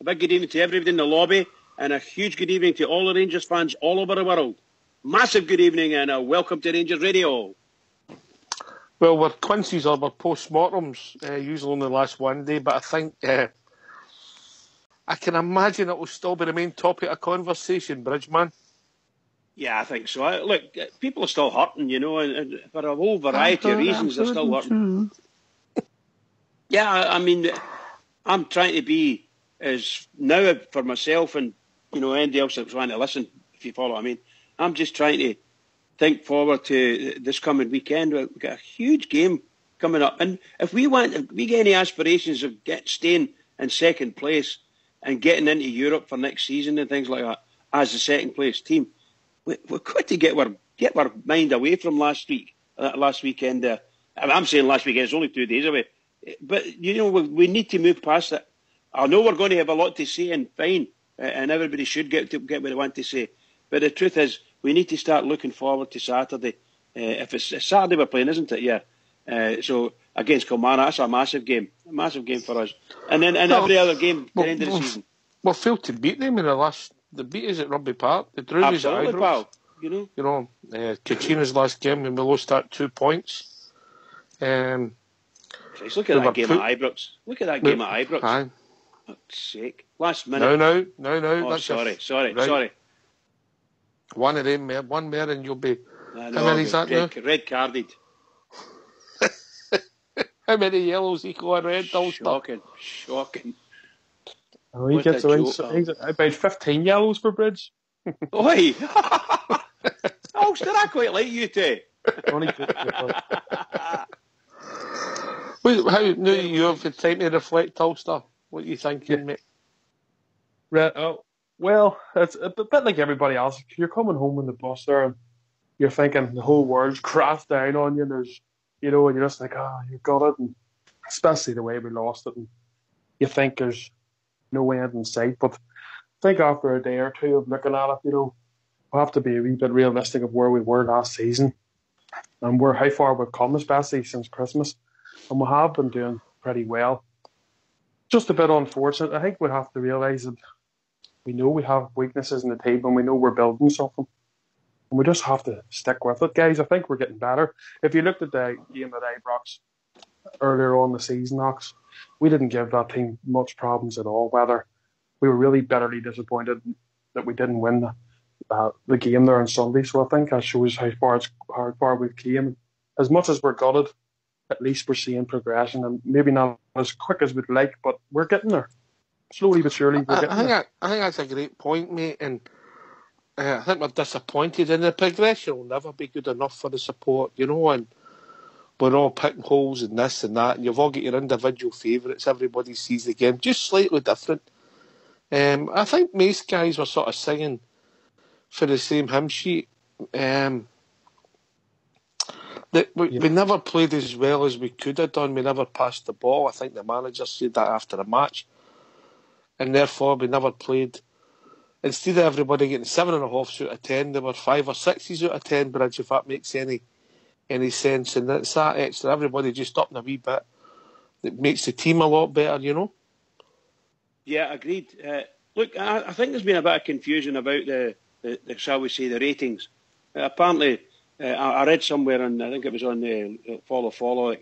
A big good evening to everybody in the lobby, and a huge good evening to all the Rangers fans all over the world. Massive good evening, and welcome to Rangers Radio. Well, we're Quincy's or we're post-mortems, usually only last one day, but I think I can imagine it will still be the main topic of conversation, Bridgeman. Yeah, I think so. Look, people are still hurting, and for a whole variety of reasons, they're still hurting. Yeah, I mean, I'm trying to be as now for myself and, anybody else that's trying to listen, if you follow what I mean. I'm just trying to think forward to this coming weekend. We've got a huge game coming up. And if we get any aspirations of staying in second place and getting into Europe for next season and things like that as the second place team, we've got to get our mind away from last weekend. I'm saying last weekend, it's only 2 days away. But, we need to move past it. I know we're going to have a lot to say, and fine, and everybody should get what they want to say. But the truth is, we need to start looking forward to Saturday. If it's Saturday we're playing, isn't it? Yeah. So against Kilmarnock, that's a massive game for us. And then every other game at the end of the season. We've failed to beat them in the beat us at Rugby Park. The drew us at Ibrox. Pal. Kachina's last game when we lost that 2 points. Christ, look at that game at Ibrox. Aye. Fuck's sake. Last minute. No. Oh, sorry. One of them, one more, and you'll be. How many is that now? Red carded. How many yellows equal a red? Shocking. Oh, he gets he's about 15 yellows for Bridge. Oi! Ulster, I quite like you two. How now you have the time to reflect, Ulster? What are you thinking, mate? Well, it's a bit like everybody else. You're coming home in the bus there, and you're thinking the whole world's crashed down on you. And there's, and you're just like, you got it, and especially the way we lost it, and you think there's no end in sight. But I think after a day or two of looking at it, we'll have to be a wee bit realistic of where we were last season and how far we've come, especially since Christmas. And we have been doing pretty well. Just a bit unfortunate. I think we have to realise that we know we have weaknesses in the team and we know we're building something. And we just have to stick with it, guys. I think we're getting better. If you looked at the game at Ibrox earlier on the season, Ox, we didn't give that team much problems at all. Whether we were really bitterly disappointed that we didn't win the game there on Sunday. So I think that shows how far we've came. As much as we're gutted, at least we're seeing progression, and maybe not as quick as we'd like, but we're getting there. Slowly but surely, we're getting there. I think that's a great point, mate, and I think we're disappointed, and the progression will never be good enough for the support, and we're all picking holes in this and that, and you've all got your individual favourites. Everybody sees the game just slightly different. I think most guys were sort of singing for the same hymn sheet. We never played as well as we could have done. We never passed the ball. I think the manager said that after the match. And therefore, we never played. Instead of everybody getting 7.5 out of 10, they were 5 or 6 out of 10, Bridge, if that makes any sense. And it's that extra. Everybody just up in a wee bit. It makes the team a lot better, Yeah, agreed. Look, I think there's been a bit of confusion about the shall we say, the ratings. Apparently, I read somewhere, and I think it was on the Follow.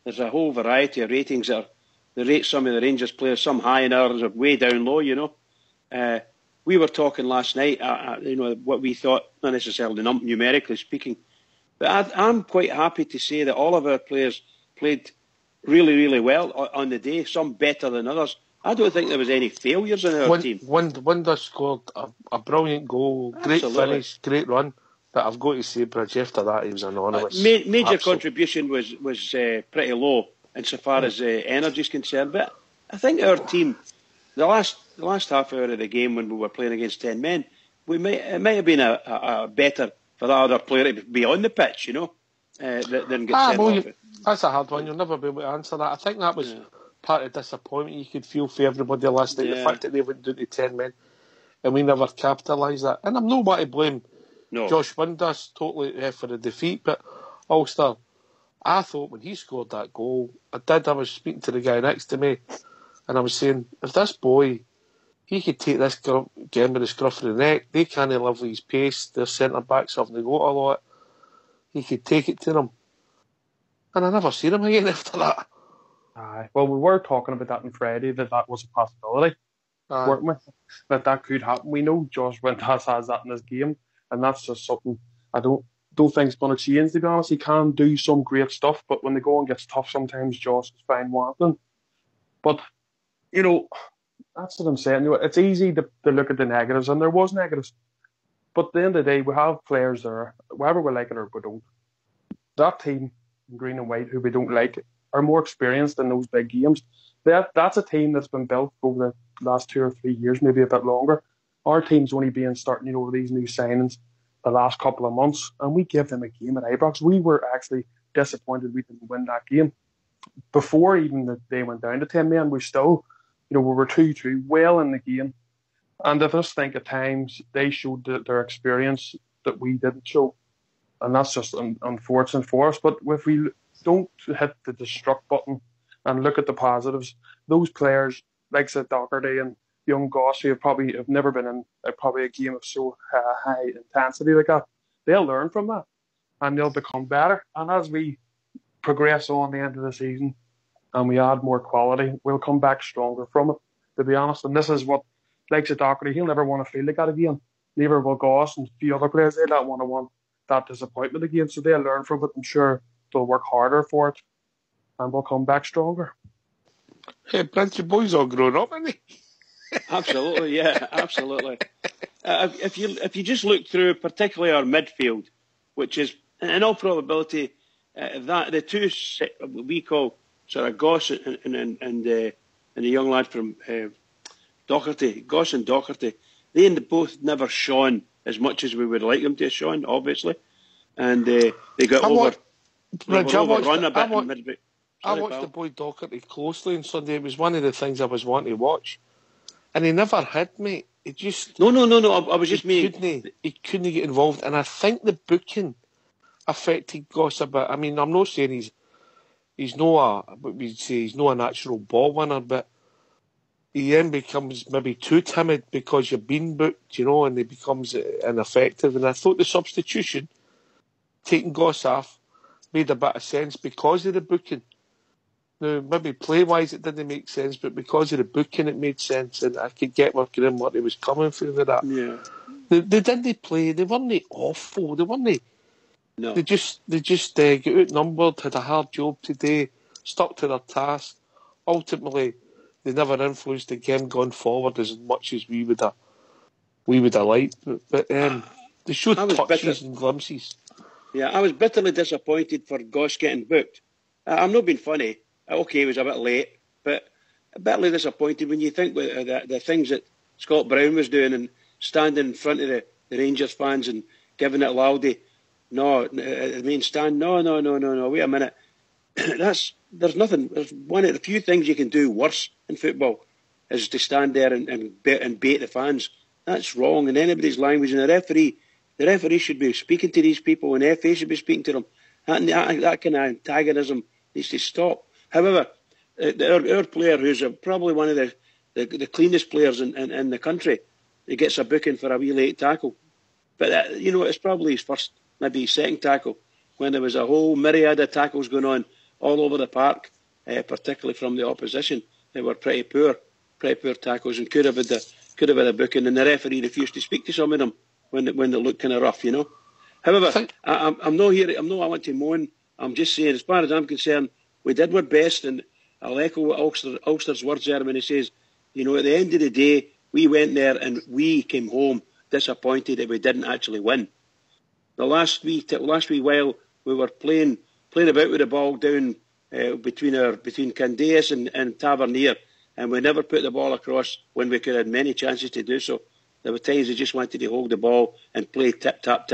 There's a whole variety of ratings that they rate some of the Rangers players, some high and others are way down low. We were talking last night, what we thought, not necessarily numerically speaking, but I'm quite happy to say that all of our players played really, really well on the day. Some better than others. I don't think there was any failures in our team. Wonder scored a brilliant goal, great finish, great run. But I've got to say, Bridge, after that, he was anonymous. Major contribution was pretty low insofar as energy is concerned. But I think our team, the last half hour of the game when we were playing against 10 men, it might have been a better for that other player to be on the pitch, than get sent off it. That's a hard one. You'll never be able to answer that. I think that was part of disappointment you could feel for everybody last night. The fact that they went down to 10 men and we never capitalised that. And I'm not want to blame Josh Windass totally for the defeat, but Ulster, I thought when he scored that goal, I was speaking to the guy next to me and I was saying, if this boy he could take this game with the scruff of the neck. They can't live with his pace. Their centre-backs having to go a lot. He could take it to them. And I never seen him again after that. Aye. Well, we were talking about that on Friday, that was a possibility, weren't we? That could happen. We know Josh Windass has that in his game, and that's just something I don't think is going to change, to be honest. He can do some great stuff, but when the going gets tough, sometimes Josh is fine wanting. But, that's what I'm saying. It's easy to look at the negatives, and there was negatives. But at the end of the day, we have players there, whether we like it or we don't. That team, in green and white, who we don't like, are more experienced in those big games. That's a team that's been built over the last 2 or 3 years, maybe a bit longer. Our team's only been starting, with these new signings the last couple of months, and we give them a game at Ibrox. We were actually disappointed we didn't win that game. Before even that they went down to 10 men, we still, we were 2-2, well in the game. And I just think at times they showed their experience that we didn't show. And that's just unfortunate for us. But if we don't hit the destruct button and look at the positives, those players, like said Doherty and young Goss, who have never been in probably a game of so high intensity like that, they'll learn from that and they'll become better. And as we progress on the end of the season and we add more quality, we'll come back stronger from it, to be honest. And this is what, like said Doherty, he'll never want to feel like that again. Neither will Goss and a few other players. They don't want that disappointment again, so they'll learn from it. I'm sure they'll work harder for it and we'll come back stronger. Hey, Prince, your boy's all grown up, isn't he? Absolutely, yeah, absolutely. If you just look through, particularly our midfield, which is in all probability that the two we call sort of Goss and the young lad from Doherty, Goss and Doherty, they both never shone as much as we would like them to have shone, obviously, and they got overrun a bit in midfield. I watched the boy Doherty closely on Sunday. It was one of the things I was wanting to watch. And he never had me. He just... No. I was just meaning... He couldn't get involved. And I think the booking affected Goss a bit. I mean, I'm not saying he's not a natural ball winner, but he then becomes maybe too timid because you're being booked, and he becomes ineffective. And I thought the substitution, taking Goss off, made a bit of sense because of the booking. Now, maybe play-wise it didn't make sense, but because of the booking it made sense, and I could get what he was coming through with that. Yeah. They didn't play. They weren't awful. They weren't. No. They just got outnumbered, had a hard job today, stuck to their task. Ultimately, they never influenced the game going forward as much as we would have liked. But they showed touches and glimpses. Yeah, I was bitterly disappointed for Goss getting booked. I'm not being funny. Okay, it was a bit late, but bitterly disappointed when you think the things that Scott Brown was doing and standing in front of the Rangers fans and giving it loudy. No, the main stand. No. Wait a minute. There's nothing. There's one of the few things you can do worse in football is to stand there and bait the fans. That's wrong in anybody's language. And the referee should be speaking to these people, and the FA should be speaking to them. That kind of antagonism needs to stop. However, our player, who's probably one of the cleanest players in the country, he gets a booking for a wee late tackle. But it's probably his first, maybe his second tackle, when there was a whole myriad of tackles going on all over the park, particularly from the opposition. They were pretty poor tackles, and could have had a booking, and the referee refused to speak to some of them when they looked kind of rough, However, I'm not here. I want to moan. I'm just saying, as far as I'm concerned, we did our best, and I'll echo what Ulster's words there when he says, at the end of the day, we went there and we came home disappointed that we didn't actually win. The last wee while we were playing about with the ball down between Candace and Tavernier, and we never put the ball across when we could have had many chances to do so. There were times we just wanted to hold the ball and play tip-tap,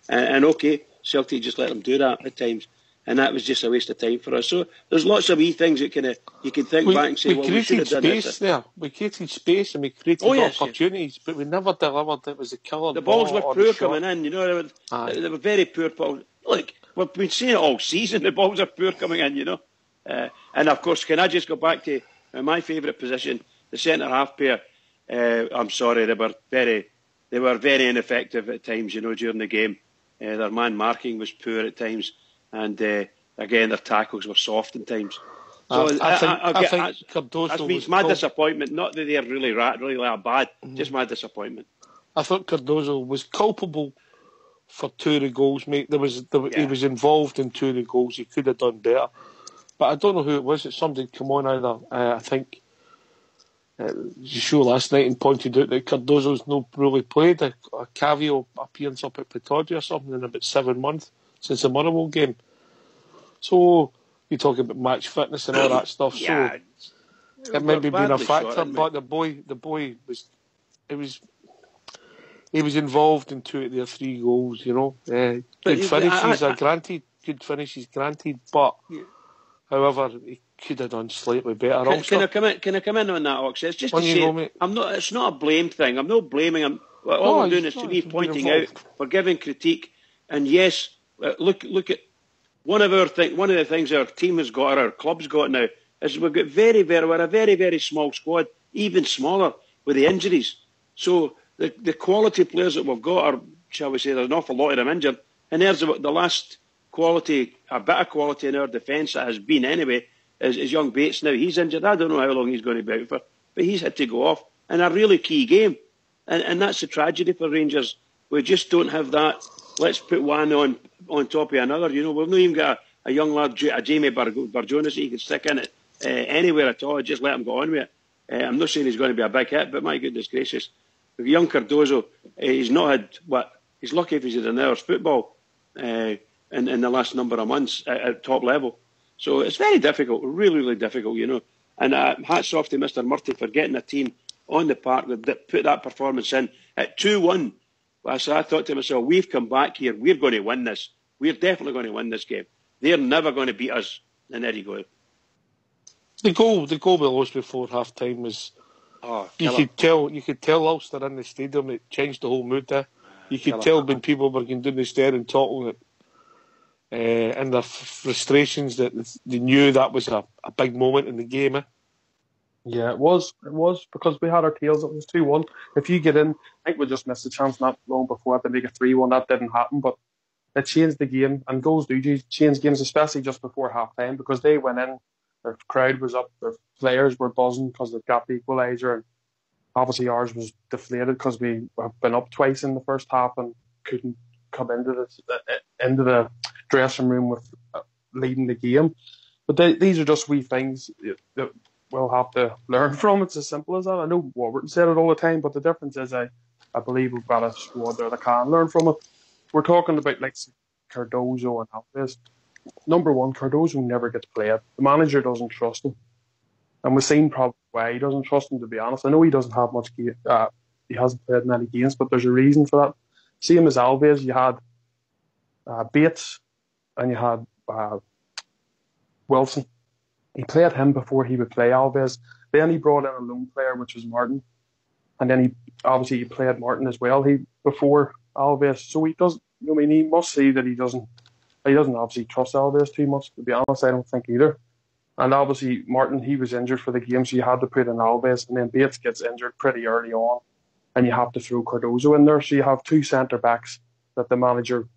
and okay, Celtic just let them do that at times. And that was just a waste of time for us. So there's lots of wee things that you can think back and say, we should have done this. We created space and we created opportunities, but we never delivered. It was a killer. The balls were poor coming in, they were very poor balls. Look, we've been seeing it all season. The balls are poor coming in, And of course, can I just go back to my favourite position, the centre half pair? I'm sorry, they were very ineffective at times, during the game. Their man marking was poor at times, and again, their tackles were soft at times. So I think Cardozo that's my disappointment. Not that they're really bad, just my disappointment. I thought Cardozo was culpable for 2 of the goals, mate. He was involved in 2 of the goals. He could have done better, but I don't know who it was. It's somebody come on either. I think you show last night and pointed out that Cardozo's not really played a cameo appearance up at Pittodrie or something in about 7 months since the Motherwell game. So you talk about match fitness and all that stuff. Yeah, so it maybe been a factor, but the boy he was involved in 2 of their 3 goals. Good finishes granted, but however he could have done slightly better. Can I come in on that, Oxy? It's just to say, it's not a blame thing. I'm not blaming him. All I'm doing is to be pointing out, for giving critique. And yes, look at one of the things our team has got, or our club's got now, is we're a very, very small squad, even smaller with the injuries. So the quality players that we've got are, shall we say, there's an awful lot of them injured. And there's the last quality, a bit of quality in our defence that has been anyway, is young Bates now. He's injured. I don't know how long he's going to be out for, but he's had to go off in a really key game. And that's the tragedy for Rangers. We just don't have that, let's put one on top of another. We've not even got a young lad, a Jamie Barjonas, that he can stick in it anywhere at all. Just let him go on with it. I'm not saying he's going to be a big hit, but my goodness gracious. Young Cardozo, he's not had, he's lucky if he's had an hour's football in the last number of months at top level. So it's very difficult, really, really difficult, And hats off to Mr. Murty for getting a team on the park that put that performance in at 2-1. So I thought to myself, we've come back here, we're going to win this. We're definitely going to win this game. They're never going to beat us. And there you go. The goal we lost before half time was. You could tell Ulster in the stadium. It changed the whole mood there. You could tell when people were going down the stair and talking and their frustrations that they knew that was a big moment in the game. Yeah, it was because we had our tails. It was 2-1. If you get in, I think we just missed a chance not long before to make it 3-1. That didn't happen, but it changed the game. And goals do change games, especially just before half time, because they went in. Their crowd was up, their players were buzzing because they've got the equaliser, and obviously ours was deflated because we have been up twice in the first half and couldn't come into the dressing room with leading the game. But these are just wee things that we'll have to learn from. It's as simple as that. I know Warburton said it all the time, but the difference is I believe we've got a squad there that can learn from it. We're talking about like Cardozo and Alves. Number one, Cardozo never gets played. The manager doesn't trust him. And we've seen probably why he doesn't trust him, to be honest. I know he doesn't have much he hasn't played many games, but there's a reason for that. Same as Alves, you had Bates and you had Wilson. He played him before he would play Alves. Then he brought in a lone player, which was Martin. And then he played Martin as well before Alves. So he doesn't, he must see that he doesn't obviously trust Alves too much, to be honest. I don't think either. And obviously, Martin, he was injured for the game, so you had to put in Alves. And then Bates gets injured pretty early on, and you have to throw Cardozo in there. So you have 2 centre-backs that the manager,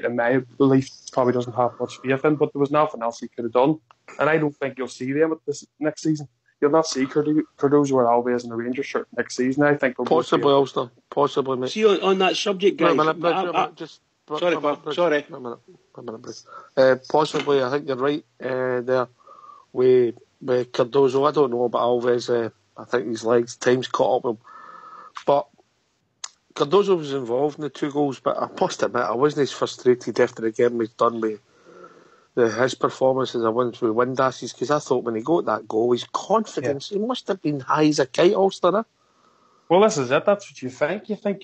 in my belief, probably doesn't have much faith in, but there was nothing else he could have done. And I don't think you'll see them at this next season. You'll not see Cardozo or Alves in the Rangers shirt next season. I think possibly, Ulster. Possibly, mate. See, on that subject, guys... Sorry. A minute. Possibly, I think you're right there. With Cardozo, I don't know about Alves. I think his legs, time's caught up with him. But Cardozo was involved in the 2 goals, but I must admit, I wasn't as frustrated after the game was done with his performance as I was with Windas's, because I thought when he got that goal, his confidence, he must have been high as a kite, Ulster. Well, this is it. That's what you think. You think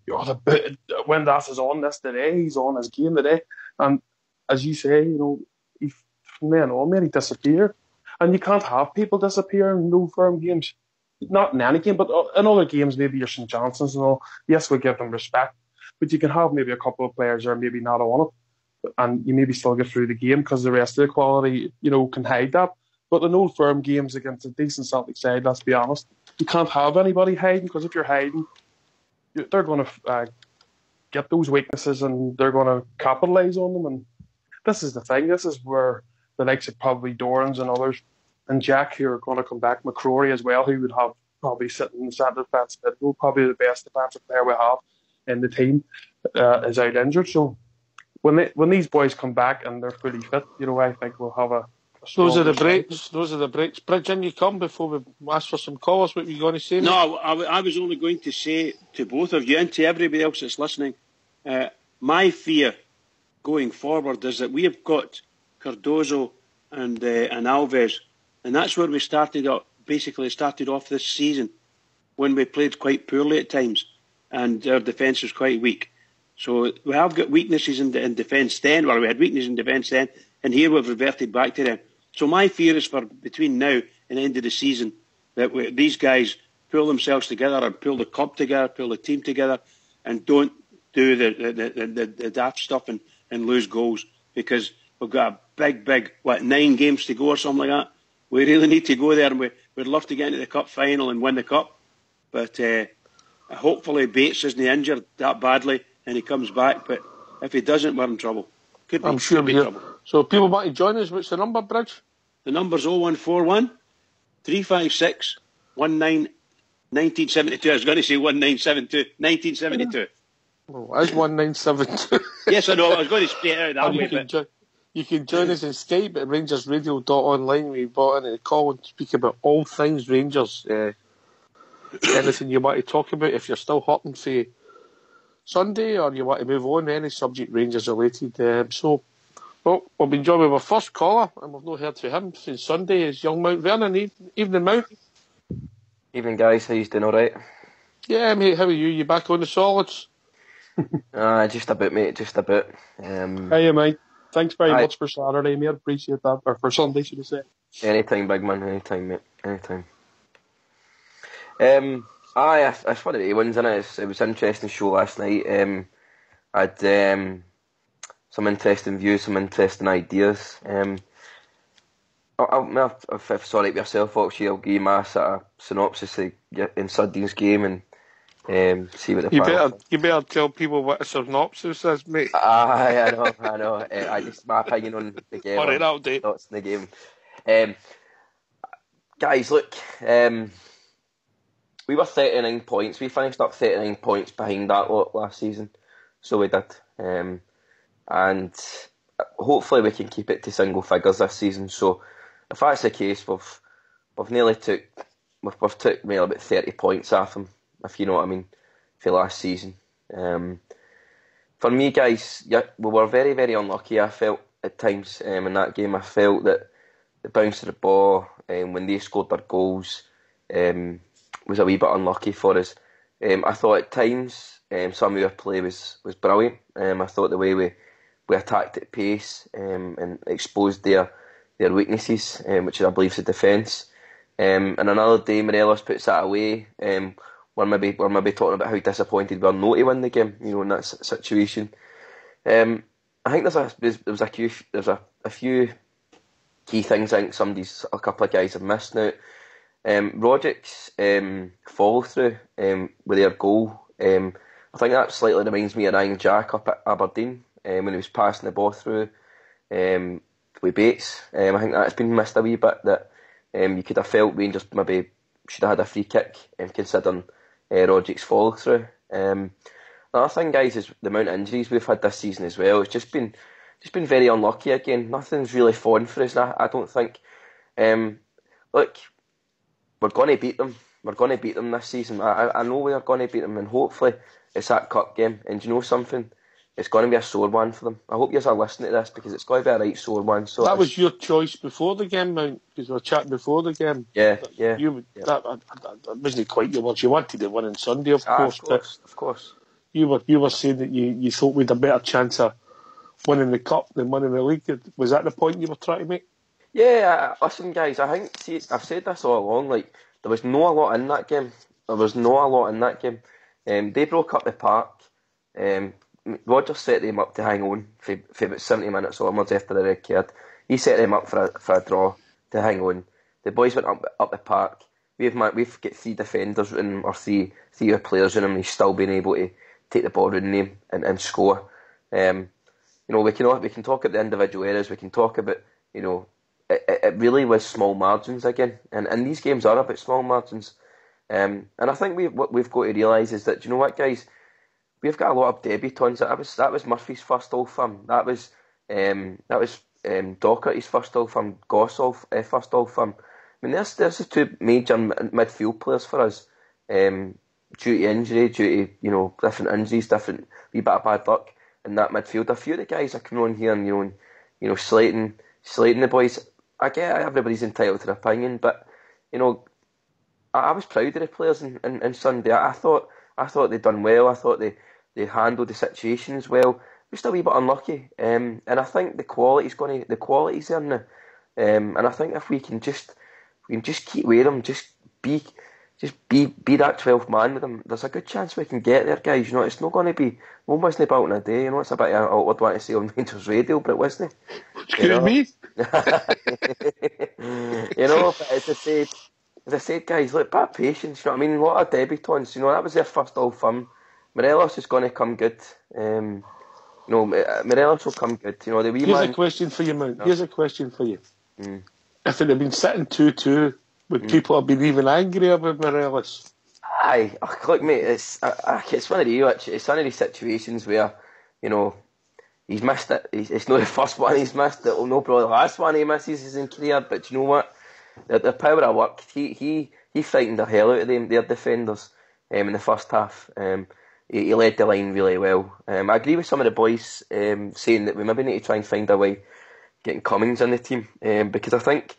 Windass is on this today. He's on his game today. And as you say, from then on, he disappeared. And you can't have people disappear in no firm games. Not in any game, but in other games, maybe your St. Johnson's and all. Yes, we give them respect. But you can have maybe a couple of players that are maybe not on it. And you maybe still get through the game because the rest of the quality, can hide that. But in old firm games against a decent Celtic side, let's be honest, you can't have anybody hiding, because if you're hiding, they're going to get those weaknesses and they're going to capitalise on them. And this is the thing. This is where the likes of probably Dorans and others and Jack here are going to come back. McCrory as well, who would have probably sitting in the centre defence midfield, probably the best defensive player we have in the team, is out injured. So when these boys come back and they're fully fit, I think we'll have a Those are the breaks. Those are the breaks. Bridge, in you come before we ask for some callers. What were you going to say? No, I was only going to say to both of you and to everybody else that's listening, my fear going forward is that we have got Cardozo and Alves, and that's where we started off this season, when we played quite poorly at times and our defence was quite weak. So we have got weaknesses in defence then. Well, we had weaknesses in defence then, and here we've reverted back to them. So my fear is for between now and the end of the season that these guys pull themselves together and pull the club together, pull the team together, and don't do the daft stuff and lose goals, because we've got a big 9 games to go or something like that. We really need to go there, and we'd love to get into the cup final and win the cup. But hopefully Bates isn't injured that badly and he comes back. But if he doesn't, we're in trouble. I'm sure we'll be trouble. So people want to join us. What's the number, Bridge? The number's 0141 356 1972. I was going to say 1972. 1972. Well, it's 1972. Yes, I know. I was going to spit it out that way. You can join us on Skype at RangersRadio.online. We brought in a call and speak about all things Rangers. Anything you want to talk about, if you're still hurting for Sunday or you want to move on, any subject Rangers related. We've been joined with our first caller, and we've not heard from him since Sunday. Is young Mount Vernon. Evening, Mount. Evening, guys. How you doing? All right? Yeah, mate. How are you? You back on the solids? Just a bit, mate. Just a bit. Hey, mate. Thanks very much for Saturday, mate. Appreciate that. Or for Sunday, should I say. Anytime, big man. Anytime, mate. Anytime. It's one of the ones, innit? It was an interesting show last night. I had some interesting views, some interesting ideas. If sorry with yourself, actually, I'll give you my sort of synopsis in Sunday's game and see what the You better tell people what a synopsis is, mate. I know. I just my opinion on the game. All right, that'll do. Thoughts in the game. Guys, look. We were 39 points. We finished up 39 points behind that lot last season. So we did. And hopefully we can keep it to single figures this season. So if that's the case, we've nearly took maybe about 30 points off them, if you know what I mean, for last season. For me, guys, we were very, very unlucky, I felt, at times in that game. I felt that the bounce of the ball, when they scored their goals, was a wee bit unlucky for us. I thought at times some of our play was brilliant. I thought the way we attacked at pace and exposed their weaknesses, which I believe is the defence. And another day Morelos puts that away. We're maybe talking about how disappointed we are not to win the game, in that situation. I think there's a few key things. I think a couple of guys have missed now. Roderick's follow through with their goal. I think that slightly reminds me of Ryan Jack up at Aberdeen when he was passing the ball through with Bates. I think that's been missed a wee bit. That you could have felt Rangers maybe should have had a free kick, considering Roderick's follow through. Another thing, guys, is the amount of injuries we've had this season as well. It's just been very unlucky again. Nothing's really fallen for us. I don't think. Look. We're going to beat them. We're going to beat them this season. I know we are going to beat them, and hopefully it's that cup game. And do you know something? It's going to be a sore one for them. I hope you are listening to this, because it's going to be a right sore one. So that was your choice before the game, Mount, because we were chatting before the game. Yeah. That wasn't quite your words. You wanted to win on Sunday, of course. Of course. You were saying that you thought we had a better chance of winning the cup than winning the league. Was that the point you were trying to make? Yeah, listen, guys, I think, I've said this all along, there was not a lot in that game. They broke up the park. Roger set them up to hang on for about 70 minutes onwards after the red card. He set them up for a draw hang on. The boys went up the park. We've got 3 defenders in, or three players in him. He's still been able to take the ball in him and score. We can talk about the individual errors. We can talk about, it really was small margins again, and these games are about small margins. And I think what we've got to realise is that, you know what, guys, we've got a lot of debutants. That was Murphy's first Old Firm. That was Docherty's first Old Firm. Goss's first Old Firm. I mean, there's the 2 major midfield players for us. Due to injury, due to different injuries, different wee bit of bad luck in that midfield. A few of the guys are coming on here and slating the boys. I get everybody's entitled to their opinion, but I was proud of the players in Sunday. I thought they'd done well. I thought they handled the situations well. We're still a wee bit unlucky, and I think the quality's there now. And I think if we can just keep with them, just be that 12th man with them, there's a good chance we can get there, guys. It's not going to be, one wasn't built in a day. It's a bit of awkward want to say on Rangers Radio, but it wasn't. Excuse me? But as I said, guys, look, bit of patience, you know what I mean? A lot of debutants, that was their first Old Firm. Morelos is going to come good. Morelos will come good. The wee Here's man. A question for you, man. Here's a question for you. If it had been sitting 2-2, would people have been even angrier with Morelos? Aye, look, mate, it's one of these situations where, he's missed it. It's not the first one he's missed. It'll not probably the last one he misses in career. But you know what? The power of work. He frightened the hell out of their defenders in the first half. He led the line really well. I agree with some of the boys saying that we maybe need to try and find a way getting Cummings in the team, because I think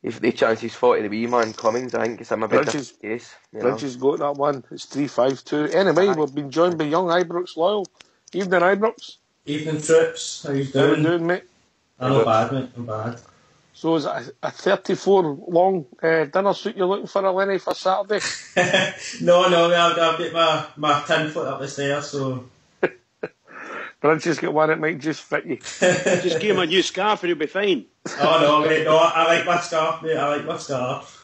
if the chances fought to the wee man Cummings, I think it's a maybe different case. Bridges got that one. It's 3-5-2. Anyway, we've been joined by young Ibrox loyal. Evening, Ibrox. Evening, Trips. How you doing? How you doing, mate? I'm not bad, mate. Not bad. So is it a 34 long dinner suit you're looking for, Lenny, for Saturday? No, I've got to get my 10 foot up the stairs, so... Bridges got one that might just fit you. Just give him a new scarf and he'll be fine. Oh, no, mate, no, I like my scarf, mate, I like my scarf.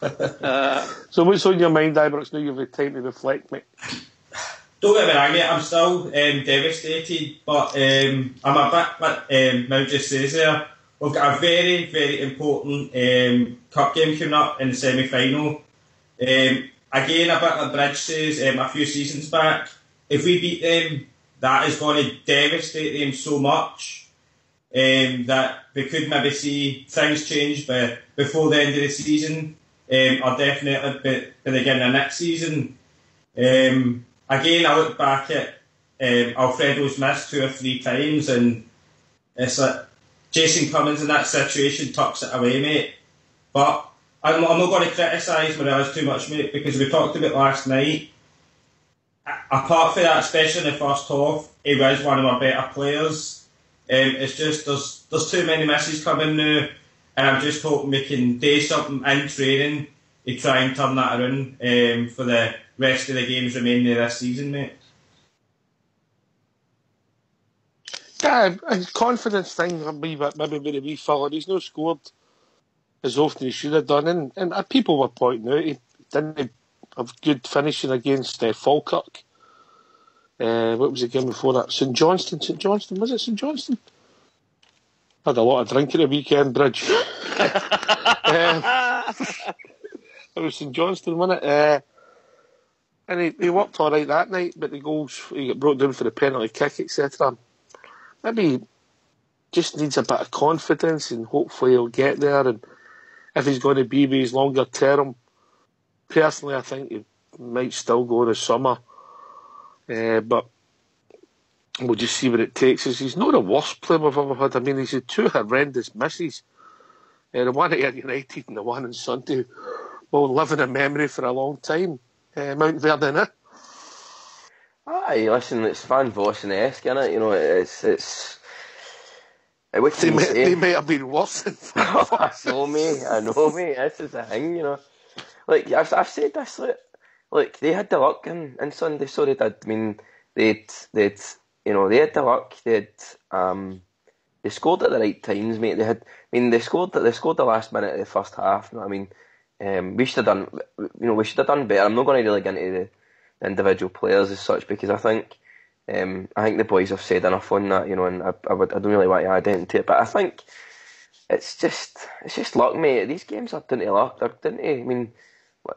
So what's on your mind, Ibrox, now you've had time to reflect, mate? Don't get me wrong, mate, I'm still devastated, but I'm a bit, now just says there, we've got a very, very important cup game coming up in the semi-final. Again, a bit like Bridge says a few seasons back, if we beat them, that is going to devastate them so much that we could maybe see things change before the end of the season, or definitely by the beginning of next season. Again, I look back at Alfredo's missed 2 or 3 times, and it's like Jason Cummings in that situation tucks it away, mate. But I'm not going to criticise Morelos too much, mate, because we talked about last night. Apart from that, especially in the first half, he was one of our better players. It's just there's too many misses coming now, and I'm just hoping we can do something in training to try and turn that around for the rest of the games remaining of this season, mate. Yeah, a confidence thing, maybe with a wee fella. He's not scored as often as he should have done, and people were pointing out he didn't have good finishing against Falkirk. What was the game before that? St Johnstone, was it St Johnstone? Had a lot of drink at the weekend, Bridge. It was St Johnstone, wasn't it? And he worked all right that night, but the goals, he got brought down for the penalty kick, etc. Maybe just needs a bit of confidence, and hopefully he'll get there. And if he's going to be with his longer term, personally, I think he might still go this summer. But we'll just see what it takes us. He's not the worst player we've ever had. I mean, he's had 2 horrendous misses. The one at United and the one on Sunday will live in a memory for a long time. Mount Vernon, eh? Aye, listen, it's Van Vossen-esque, isn't it? They might have been worse than Van Vossen. I know, mate. This is the thing, Like, I've said this, like, they had the luck in Sunday, so they did. I mean, they had the luck. They had They scored at the right times, mate. They scored the last minute of the first half. You know what I mean? We should have done better. I'm not going to really get into the individual players as such, because I think the boys have said enough on that, you know, and I don't really want to add into it. But I think it's just luck, mate. These games are down to luck. They're down to, I mean,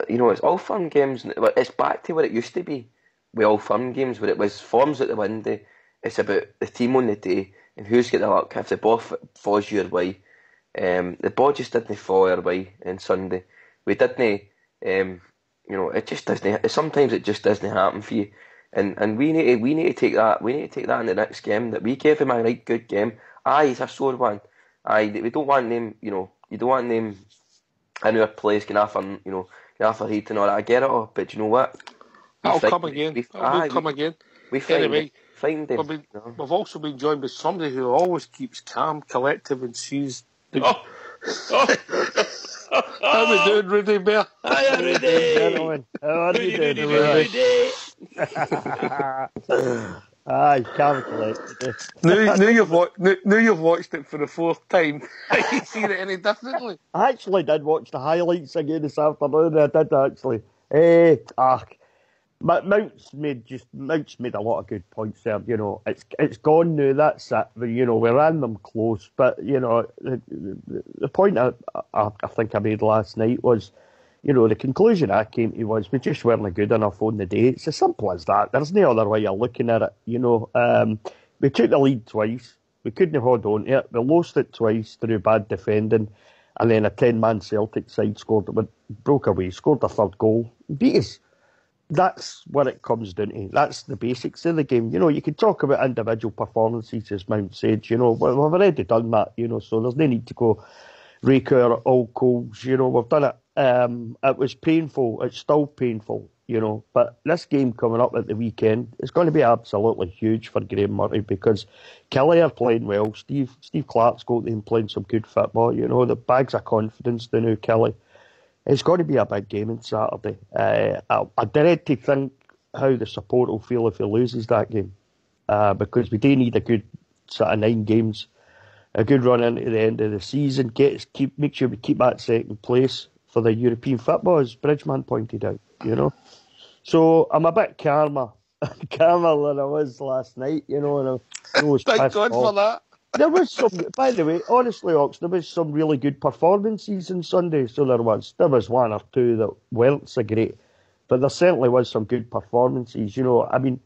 you know, it's all firm games. It's back to what it used to be with all firm games, where it was forms at the window. It's about the team on the day and who's got the luck. If the ball falls your way, the ball just didn't fall our way on Sunday. We didn't, you know, it just doesn't. Sometimes it just doesn't happen for you, and we need to take that. We need to take that in the next game. That we gave him a right good game. Aye, it's a sore one. Aye, we don't want them. You know, you don't want them in our place getting off on, you know, getting off our head and all that. I get it all, but you know what? That'll come again. We find We've also been joined by somebody who always keeps calm, collective, and sees the... How we doing, Rudy Bear? Hi, Rudy! How are you doing, Rudy? Aye, calm, collected. Now you've watched it for the fourth time. You see it any differently? I actually did watch the highlights again this afternoon. I did actually. Mount's made a lot of good points there. You know, it's gone now. That's it. You know, we ran them close, but you know, the point I think I made last night was, you know, the conclusion I came to was we just weren't good enough on the day. It's as simple as that. There's no other way of looking at it. You know, we took the lead twice. We couldn't hold on to it. We lost it twice through bad defending, and then a 10-man Celtic side broke away, scored a third goal, beat us. That's what it comes down to. That's the basics of the game. You know, you can talk about individual performances, as Mount said, you know, we've already done that, you know, so there's no need to go rake our old coals, you know, we've done it. It was painful, it's still painful, you know, but this game coming up at the weekend is going to be absolutely huge for Graham Murray, because Kelly are playing well, Steve Clark's got them playing some good football, you know, the bags of confidence to now Kelly. It's going to be a big game on Saturday. I dread to think how the support will feel if he loses that game, because we do need a good sort of 9 games, a good run into the end of the season. Make sure we keep that second place for the European football, as Bridgman pointed out. You know, so I'm a bit calmer than I was last night. You know, and thank God for that. There was some, by the way, honestly, Ox, there was some really good performances on Sunday. So there was one or two that weren't so great, but there certainly was some good performances. You know, I mean,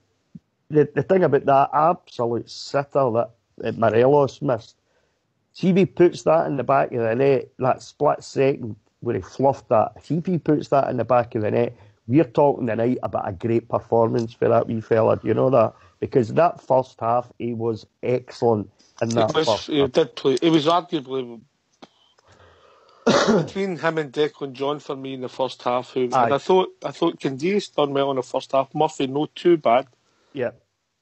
the thing about that absolute sitter that Morelos missed, see if he puts that in the back of the net, that split second where he fluffed that, see if he puts that in the back of the net, we're talking tonight about a great performance for that wee fella. Do you know that? Because that first half, he was excellent. He did play. It was arguably between him and Declan John for me in the first half. And I thought Candias done well in the first half. Murphy not too bad. Yeah.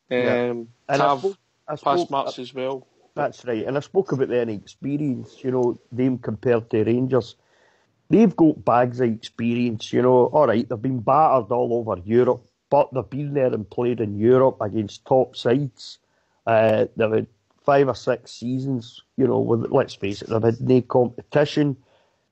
And Tav pass marks as well. That's right. And I spoke about the inexperience. You know, them compared to Rangers. They've got bags of experience. You know, all right, they've been battered all over Europe, but they've been there and played in Europe against top sides. They've had 5 or 6 seasons, you know, let's face it, they've had no competition.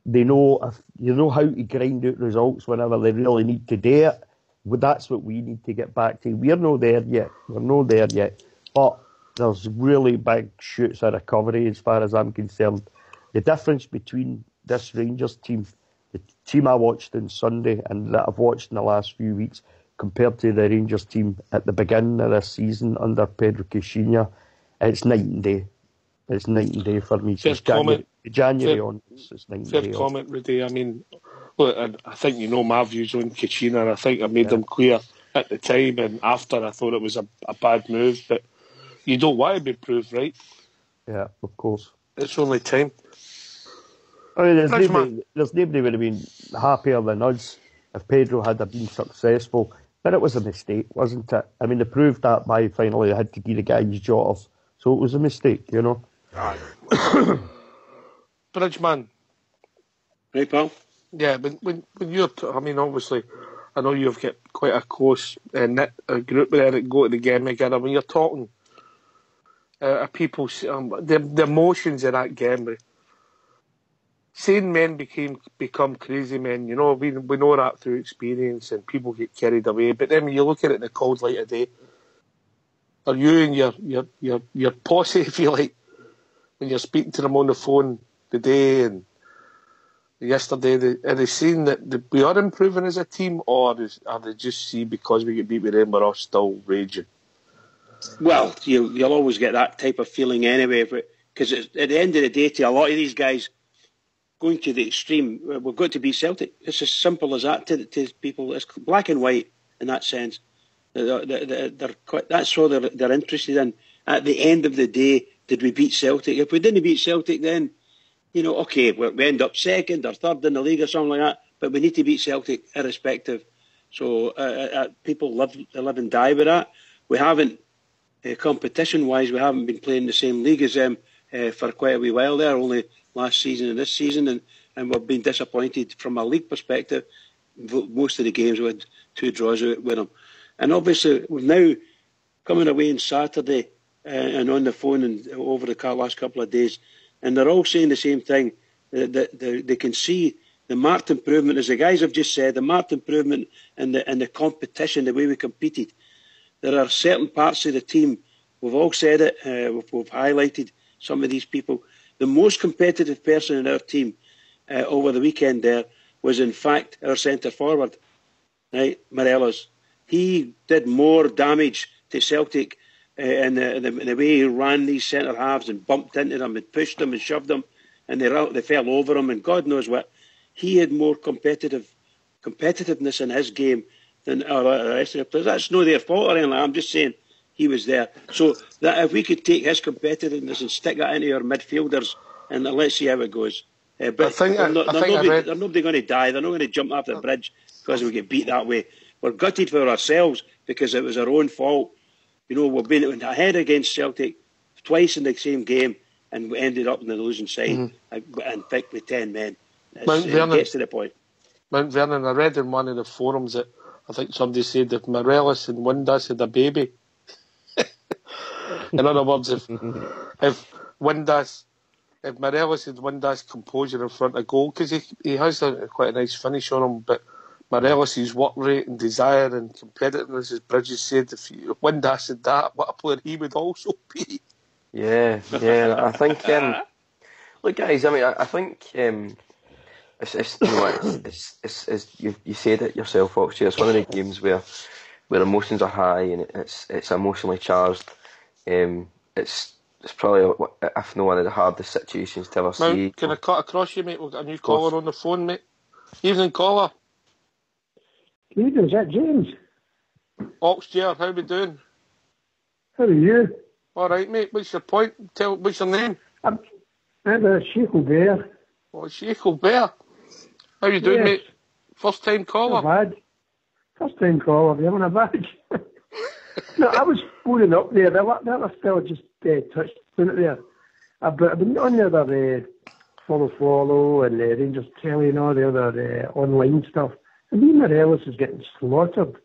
They know how to grind out results whenever they really need to do it. Well, that's what we need to get back to. We're not there yet. But there's really big shoots of recovery as far as I'm concerned. The difference between this Rangers team, the team I watched on Sunday and that I've watched in the last few weeks, compared to the Rangers team at the beginning of this season under Pedro Caixinha, it's night and day. It's night and day for me. January on, it's night and day. Fair comment, Rudy. I mean, look, I think you know my views on Caixinha, and I think I made them clear at the time and after. I thought it was a bad move, but you don't want to be proved right. Yeah, of course. It's only time. I mean, there's nobody would have been happier than us if Pedro had been successful. But it was a mistake, wasn't it? I mean, they proved that by finally they had to give the guys jobs. So it was a mistake, you know. Bridgman. Hey, pal. Yeah, when you're... I mean, obviously, I know you've got quite a close knit group there that go to the game together. When you're talking people, the emotions of that game. Sane men become crazy men. You know, we know that through experience, and people get carried away. But then when you look at it in the cold light of day, or you and your posse, if you like, when you're speaking to them on the phone today and yesterday, are they saying that we are improving as a team, or are they just see because we get beat with them, we're all still raging? Well, you'll always get that type of feeling anyway, because at the end of the day, to a lot of these guys, going to the extreme, we've got to beat Celtic. It's as simple as that to people. It's black and white in that sense. That's all they're interested in. At the end of the day, did we beat Celtic? If we didn't beat Celtic, then, okay, we end up second or third in the league or something like that, but we need to beat Celtic irrespective. So people live and die with that. We haven't, competition-wise, we haven't been playing the same league as them for quite a wee while there, only last season and this season, and we've been disappointed from a league perspective. Most of the games we had 2 draws with them. And obviously, we've now coming away on Saturday and on the phone and over the last couple of days, and they're all saying the same thing, that they can see the marked improvement, as the guys have just said, the marked improvement in the competition, the way we competed. There are certain parts of the team, we've all said it, we've highlighted some of these people. The most competitive person in our team over the weekend there was, in fact, our centre forward, right, Morelos. He did more damage to Celtic in the way he ran these centre halves and bumped into them and pushed them and shoved them, and they fell over him and God knows what. He had more competitiveness in his game than the rest of the players. That's no their fault or anything. I'm just saying he was there. So that if we could take his competitiveness and stick that into our midfielders, and let's see how it goes. But they're nobody going to die. They're not going to jump off the bridge because we get beat that way. We're gutted for ourselves because it was our own fault. We've been ahead against Celtic twice in the same game, and we ended up on the losing side and picked with 10 men. It gets to the point. Mount Vernon, I read in one of the forums that I think somebody said if Morelos and Windass had a baby. In other words, if Morelos had Windass composure in front of goal, because he has quite a nice finish on him, but Morelos' work rate and desire and competitiveness, as Bridges said, if Windass had that, what a player he would also be. Yeah, I think. Look, guys, I mean, I think it's you said it yourself, Foxy. It's one of the games where emotions are high and it's emotionally charged. It's probably, if not one of the hardest situations to ever see. Can I cut across you, mate? We've got a new caller on the phone, mate. Evening, caller. Evening, is that James? Oxjair, how we doing? How are you? All right, mate. What's your point? What's your name? I'm Sheikh O'Bear. Oh, Sheikh O'Bear. How you doing, mate? First time caller? Not bad. First time caller, you having a badge? No, I was phoning up there. That was still just touched on it there. I've been on the other follow and Rangers Telly and all the other online stuff. And me Morelos is getting slaughtered.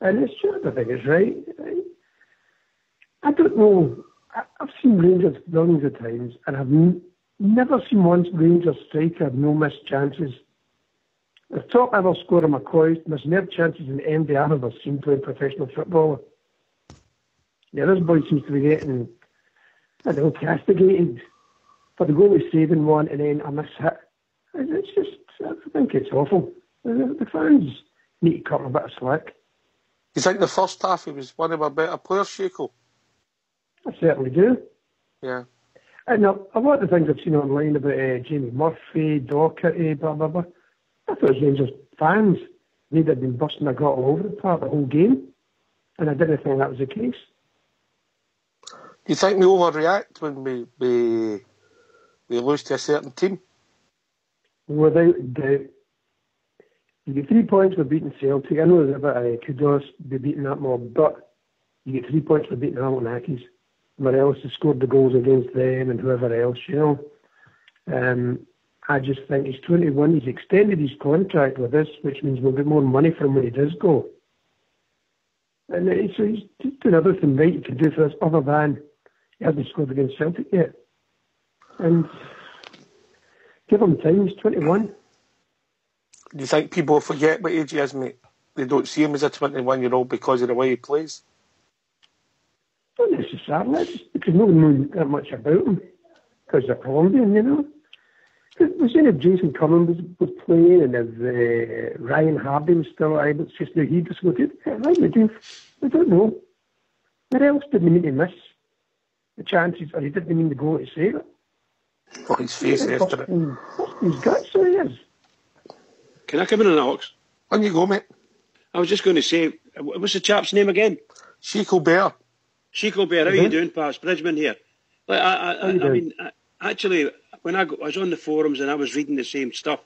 And it's just, I think it's right. I don't know. I've seen Rangers millions of times, and I've never seen one Rangers striker have no missed chances. The top ever scorer, McCoy, missed more chances than any I've ever seen playing professional football. Yeah, this boy seems to be getting, castigated for the goal he's saving one and then a miss hit. It's just, I think it's awful. The fans need to cut him a bit of slack. You think the first half he was one of our better players, Sheiko? I certainly do. Yeah. And a lot of the things I've seen online about Jamie Murphy, Doherty, blah, blah, blah, I thought it was Rangers fans. They'd have been busting their gut all over the part the whole game. And I didn't think that was the case. Do you think we overreact when we lose to a certain team? Without doubt. You get 3 points for beating Celtic. I know there's a bit of kudos to be beating that mob, but you get 3 points for beating Hamilton. Morelos has scored the goals against them and whoever else, I just think he's 21. He's extended his contract with us, which means we'll get more money from when he does go. And so he's just another thing right you can do for us other than He hasn't scored against Celtic yet. And give him time, he's 21. Do you think people forget what age he is, mate? They don't see him as a 21-year-old because of the way he plays? Not necessarily, just because no one knows that much about him. Because they're Colombian, you know. We're saying if Jason Cummins was playing and if Ryan Hardy was still alive, it's just that he dislocated. Right, we don't know. What else did he mean to miss? The chances, or he didn't mean to go to save it. Oh, his face after it. His guts, so he is. Can I come in on Alex? On you go, mate. I was just going to say, what's the chap's name again? Chico Bear. Chico Bear, how you doing, pals? Bridgman here. Like, I mean, actually, when I was on the forums and I was reading the same stuff,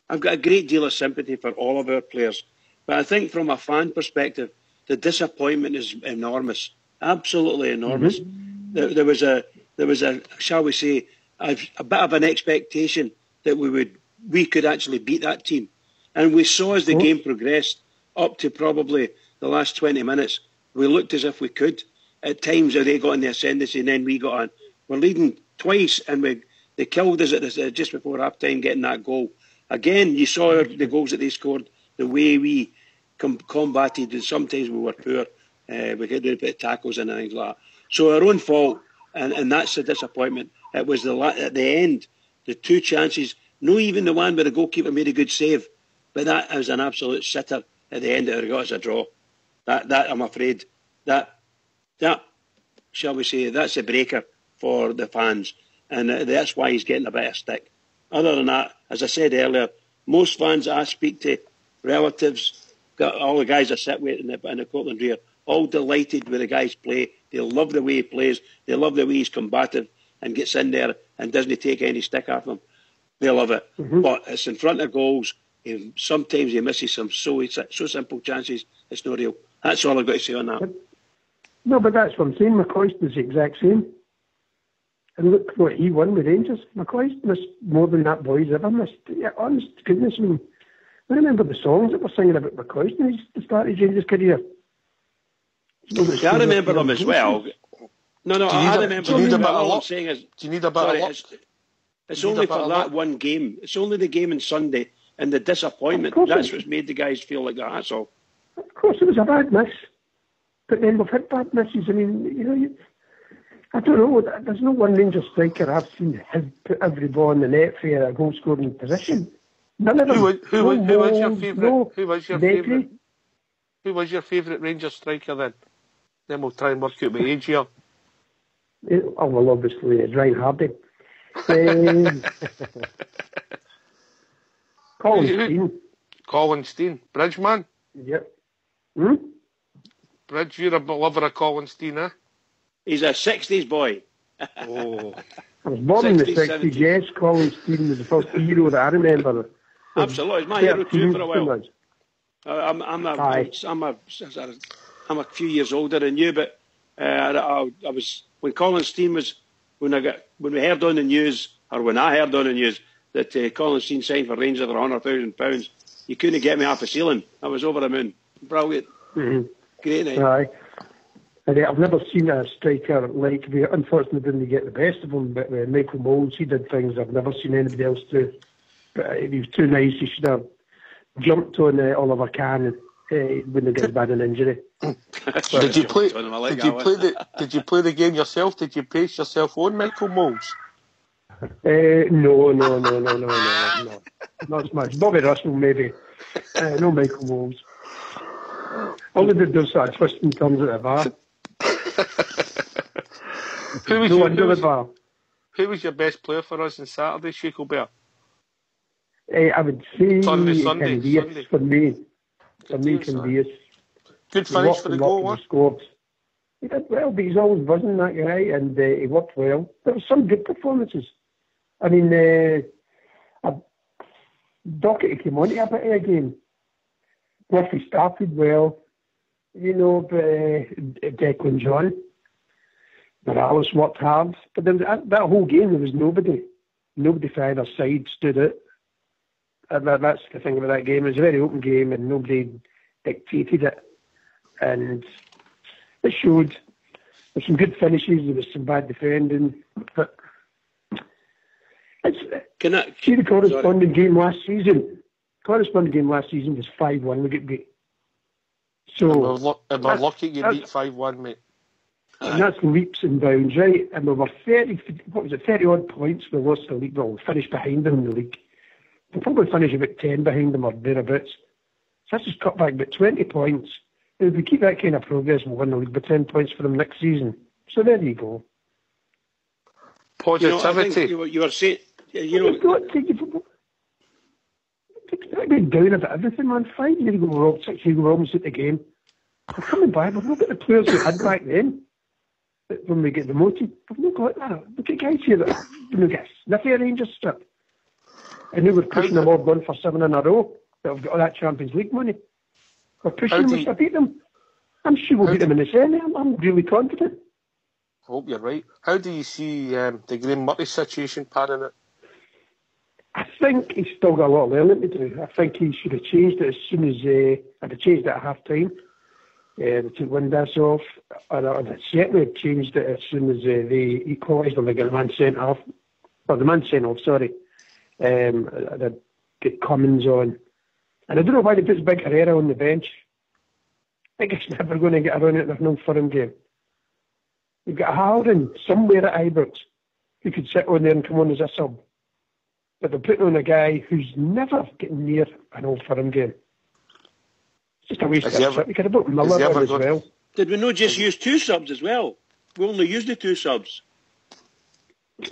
I've got a great deal of sympathy for all of our players. But I think from a fan perspective, the disappointment is enormous. Absolutely enormous. Mm-hmm. There was a, shall we say, a bit of an expectation that we could actually beat that team. And we saw as the game progressed up to probably the last 20 minutes, we looked as if we could. At times they got in the ascendancy and then we got on. We're leading twice and they killed us at just before half time getting that goal. Again, you saw the goals that they scored, the way we combated, and sometimes we were poor. We had a bit of tackles and things like that. So our own fault, and that's the disappointment. It was at the end, the two chances, no even the one where the goalkeeper made a good save, but that was an absolute sitter at the end that got us a draw. That I'm afraid, that shall we say, that's a breaker for the fans, and that's why he's getting a bit of stick. Other than that, as I said earlier, most fans that I speak to, relatives, got all the guys that sit with in the Portland Rear, all delighted with the guy's play. They love the way he plays. They love the way he's combative and gets in there and doesn't take any stick off them. They love it. Mm-hmm. But it's in front of goals. Sometimes he misses some so simple chances. It's not real. That's all I've got to say on that. No, but that's what I'm saying. McCoist was the exact same. And look what he won with Rangers. McCoist missed more than that boy's ever missed. Yeah, honest goodness, I remember the songs that were singing about McCoist and the start of his Rangers career. Yeah, I remember them as well. No, I remember them. Do you need a bit of luck? It's only for that one game. It's only the game on Sunday and the disappointment. That's what's made the guys feel like that. That's all. Of course, it was a bad miss. But then we've had bad misses. I mean, I don't know. There's no one Rangers striker I've seen put every ball in the net for a goal scoring position. None of them. Who was your favourite? Who was your favourite Rangers striker then? Then we'll try and work out my age here. Oh, well, obviously, it's Ryan Hardy. Colin Steen. Bridgeman? Yep. Bridge, you're a lover of Colin Steen, eh? He's a 60s boy. Oh. I was born in the 60s, yes. Colin Steen was the first hero that I remember. Absolutely. He's my hero too for a while. I'm a few years older than you, but I was when Colin Steen was when we heard on the news, or when I heard on the news that Colin Steen signed for Rangers for £100,000, you couldn't get me off the ceiling. I was over the moon. Brilliant. Mm-hmm. Great night. Aye. I've never seen a striker like. We unfortunately didn't get the best of him, but Michael Moles, he did things I've never seen anybody else do. But he was too nice. He should have jumped on Oliver Kahn when they get bad an injury. Did you play the game yourself? Did you pace yourself on Michael Moles? No. Not as much. Bobby Russell maybe. No Michael Moles. All they did was sort of twisting thumbs at the bar. Who was your best player for us on Saturday, Chico Bear? I would say Sunday. for me. For me, Candias. Good finish for the goal, huh? Scored. He did well, but he's always buzzing, that guy, and he worked well. There were some good performances. I mean, Doherty came on to a bit of a game. Murphy started well. But Declan John. Morales worked hard. But there was, that whole game, there was nobody. Nobody for either side stood out. That's the thing about that game. It was a very open game and nobody dictated it. And it showed. There's some good finishes, there was some bad defending, but see the corresponding game last season. Corresponding game last season was 5-1. We get beat. So we're lucky you beat 5-1, mate. And that's leaps and bounds, right? And we were 30 odd points. We lost the league. Well, we finished behind them in the league. We'll probably finish about 10 behind them or thereabouts. So that's just cut back about 20 points. And if we keep that kind of progress, we'll win the league by 10 points for them next season. So there you go. Positivity. You were saying, you've got to be down about everything, man. 5 years ago, 6 years ago, we're almost at the game. We're coming back. We've not got the players we had back then. When we get demoted, we've not got that. Look at guys here that get sniffy at Rangers strip. And now we're pushing them all going for 7 in a row that have got all that Champions League money. We're pushing them to beat them. I'm sure we'll beat them in the semi. I'm really confident. I hope you're right. How do you see the Graham Murray situation panning it? I think he's still got a lot of learning to do. I think he should have changed it as soon as I'd have changed it at half time. They took Windass off, and I'd certainly have changed it as soon as they equalised and they got the man sent off. Or the man sent off, sorry. I'd get Cummins on. And I don't know why they put Big Herrera on the bench. I think he's never going to get around it. There's no for him game. You've got a Howden somewhere at Ibrox who could sit on there and come on as a sub. But they're putting on a guy who's never getting near an Old Firm game. It's just a waste of time. We could have put Miller on as well. Did we not just use 2 subs as well? We only used the 2 subs.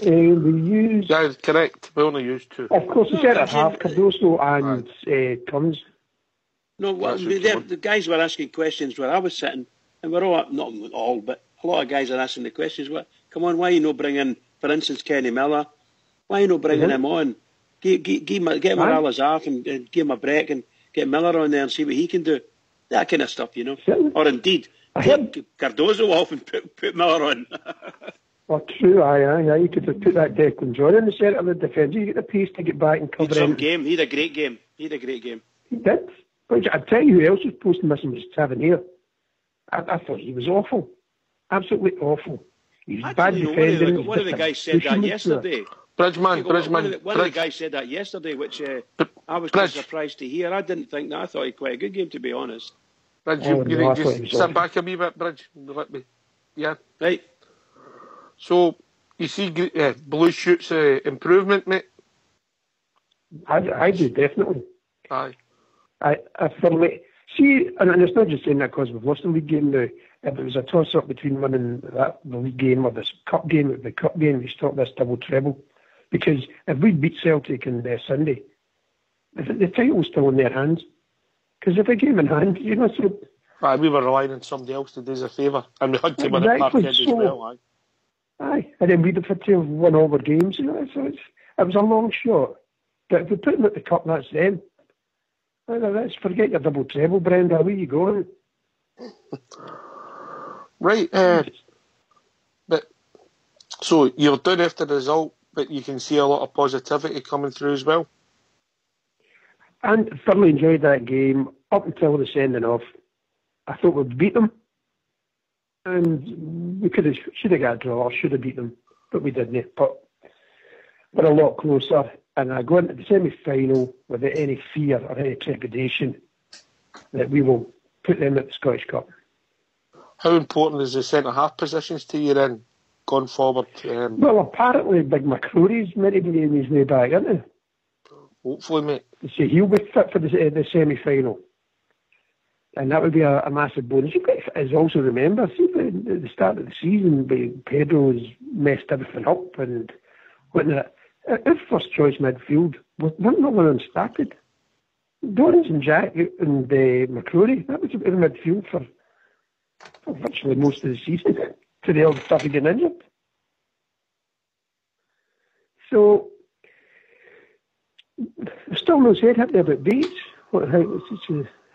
We used... Yeah, correct. We only used 2. Of course, the centre half, Cardoso and Cummins. No, the guys were asking questions where I was sitting, and we're all, not all, but a lot of guys are asking the questions. Come on, why are you not bringing, for instance, Kenny Miller? Why are you not bringing him on? Get Morales off and give him a break and get Miller on there and see what he can do. That kind of stuff, you know. Or indeed, take Cardozo off and put Miller on. Oh, true, aye. You could have put that Declan John in the centre of the defence. You get the pace to get back and cover some game. He had a great game. He did. But I'll tell you who else was posting missing was Tavernier. I thought he was awful. Absolutely awful. He was bad defending. One of the guys said that yesterday. Bridgman. One of the guys said that yesterday, which I was quite surprised to hear. I didn't think that. I thought he had quite a good game, to be honest. Bridge, you just sit back a wee bit, Bridge. Let me. Yeah. Right. So, you see Blue Shoot's improvement, mate? I do, definitely. Aye. I firmly... See, and it's not just saying that because we've lost the league game now. If it was a toss-up between winning the league game or this cup game, we stop this double treble. Because if we beat Celtic on Sunday, the title's still in their hands. Because if a game in hand, you know, so... Aye, we were relying on somebody else to do us a favour. And we had to win at Parkhead as well, aye. Aye, and then we'd have had to have won all the games, you know, so it was a long shot. But if we put them at the cup, that's them. Let's forget your double treble, Brenda. Where you going? Right, but so you're down after the result, but you can see a lot of positivity coming through as well. And thoroughly enjoyed that game up until the sending off. I thought we'd beat them. And we should have got a draw, should have beat them, but we didn't. But we're a lot closer, and I go into the semi-final without any fear or any trepidation that we will put them at the Scottish Cup. How important is the centre-half positions to you then, going forward? Well, apparently Big McCrory's meant to be in his way back, isn't he? Hopefully, mate. They say he'll be fit for the semi-final. And that would be a massive bonus. You've got to also remember, see, at the start of the season, Pedro's messed everything up and whatnot. If first choice midfield, we're not going to started. Dorrans and Jack and McCrory, that was the midfield for virtually most of the season till they all started getting injured. So, still no said have there about Bates. We're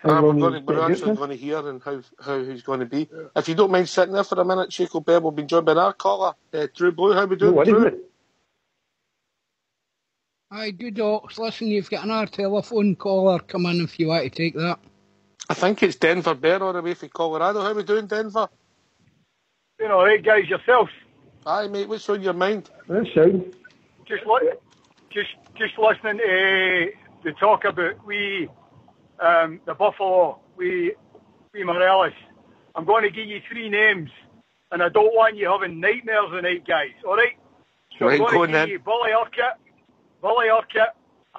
actually going to hear and how he's going to be. If you don't mind sitting there for a minute, Shaco Bell, we've been joined by our caller, Drew Blue. How we doing, Drew? Hi, good Ox. Listen, you've got another telephone caller. Come in if you want to take that. I think it's Denver Bear on the way from Colorado. How we doing, Denver? Doing all right, guys, yourself? Aye, mate, what's on your mind? That's sound. Just listening to the talk about the Buffalo, we Morelos. I'm going to give you 3 names, and I don't want you having nightmares tonight, guys. All right? So Right, I'm going to give then. you Billy Urquhart,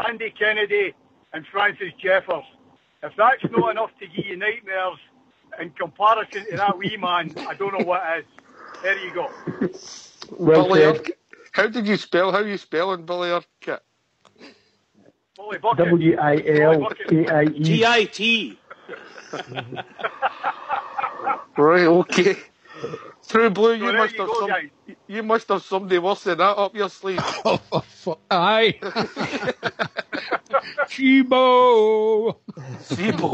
Andy Kennedy, and Francis Jeffers. If that's not enough to give you nightmares in comparison to that wee man, I don't know what is. There you go. Well Billy said. Urquhart. How you spelling Billy Urquhart? Billy Bucket. WILKIE. TIT. Right, okay. True Blue, So there you go, guys. you must have somebody worse than that up your sleeve. Aye. Chibo.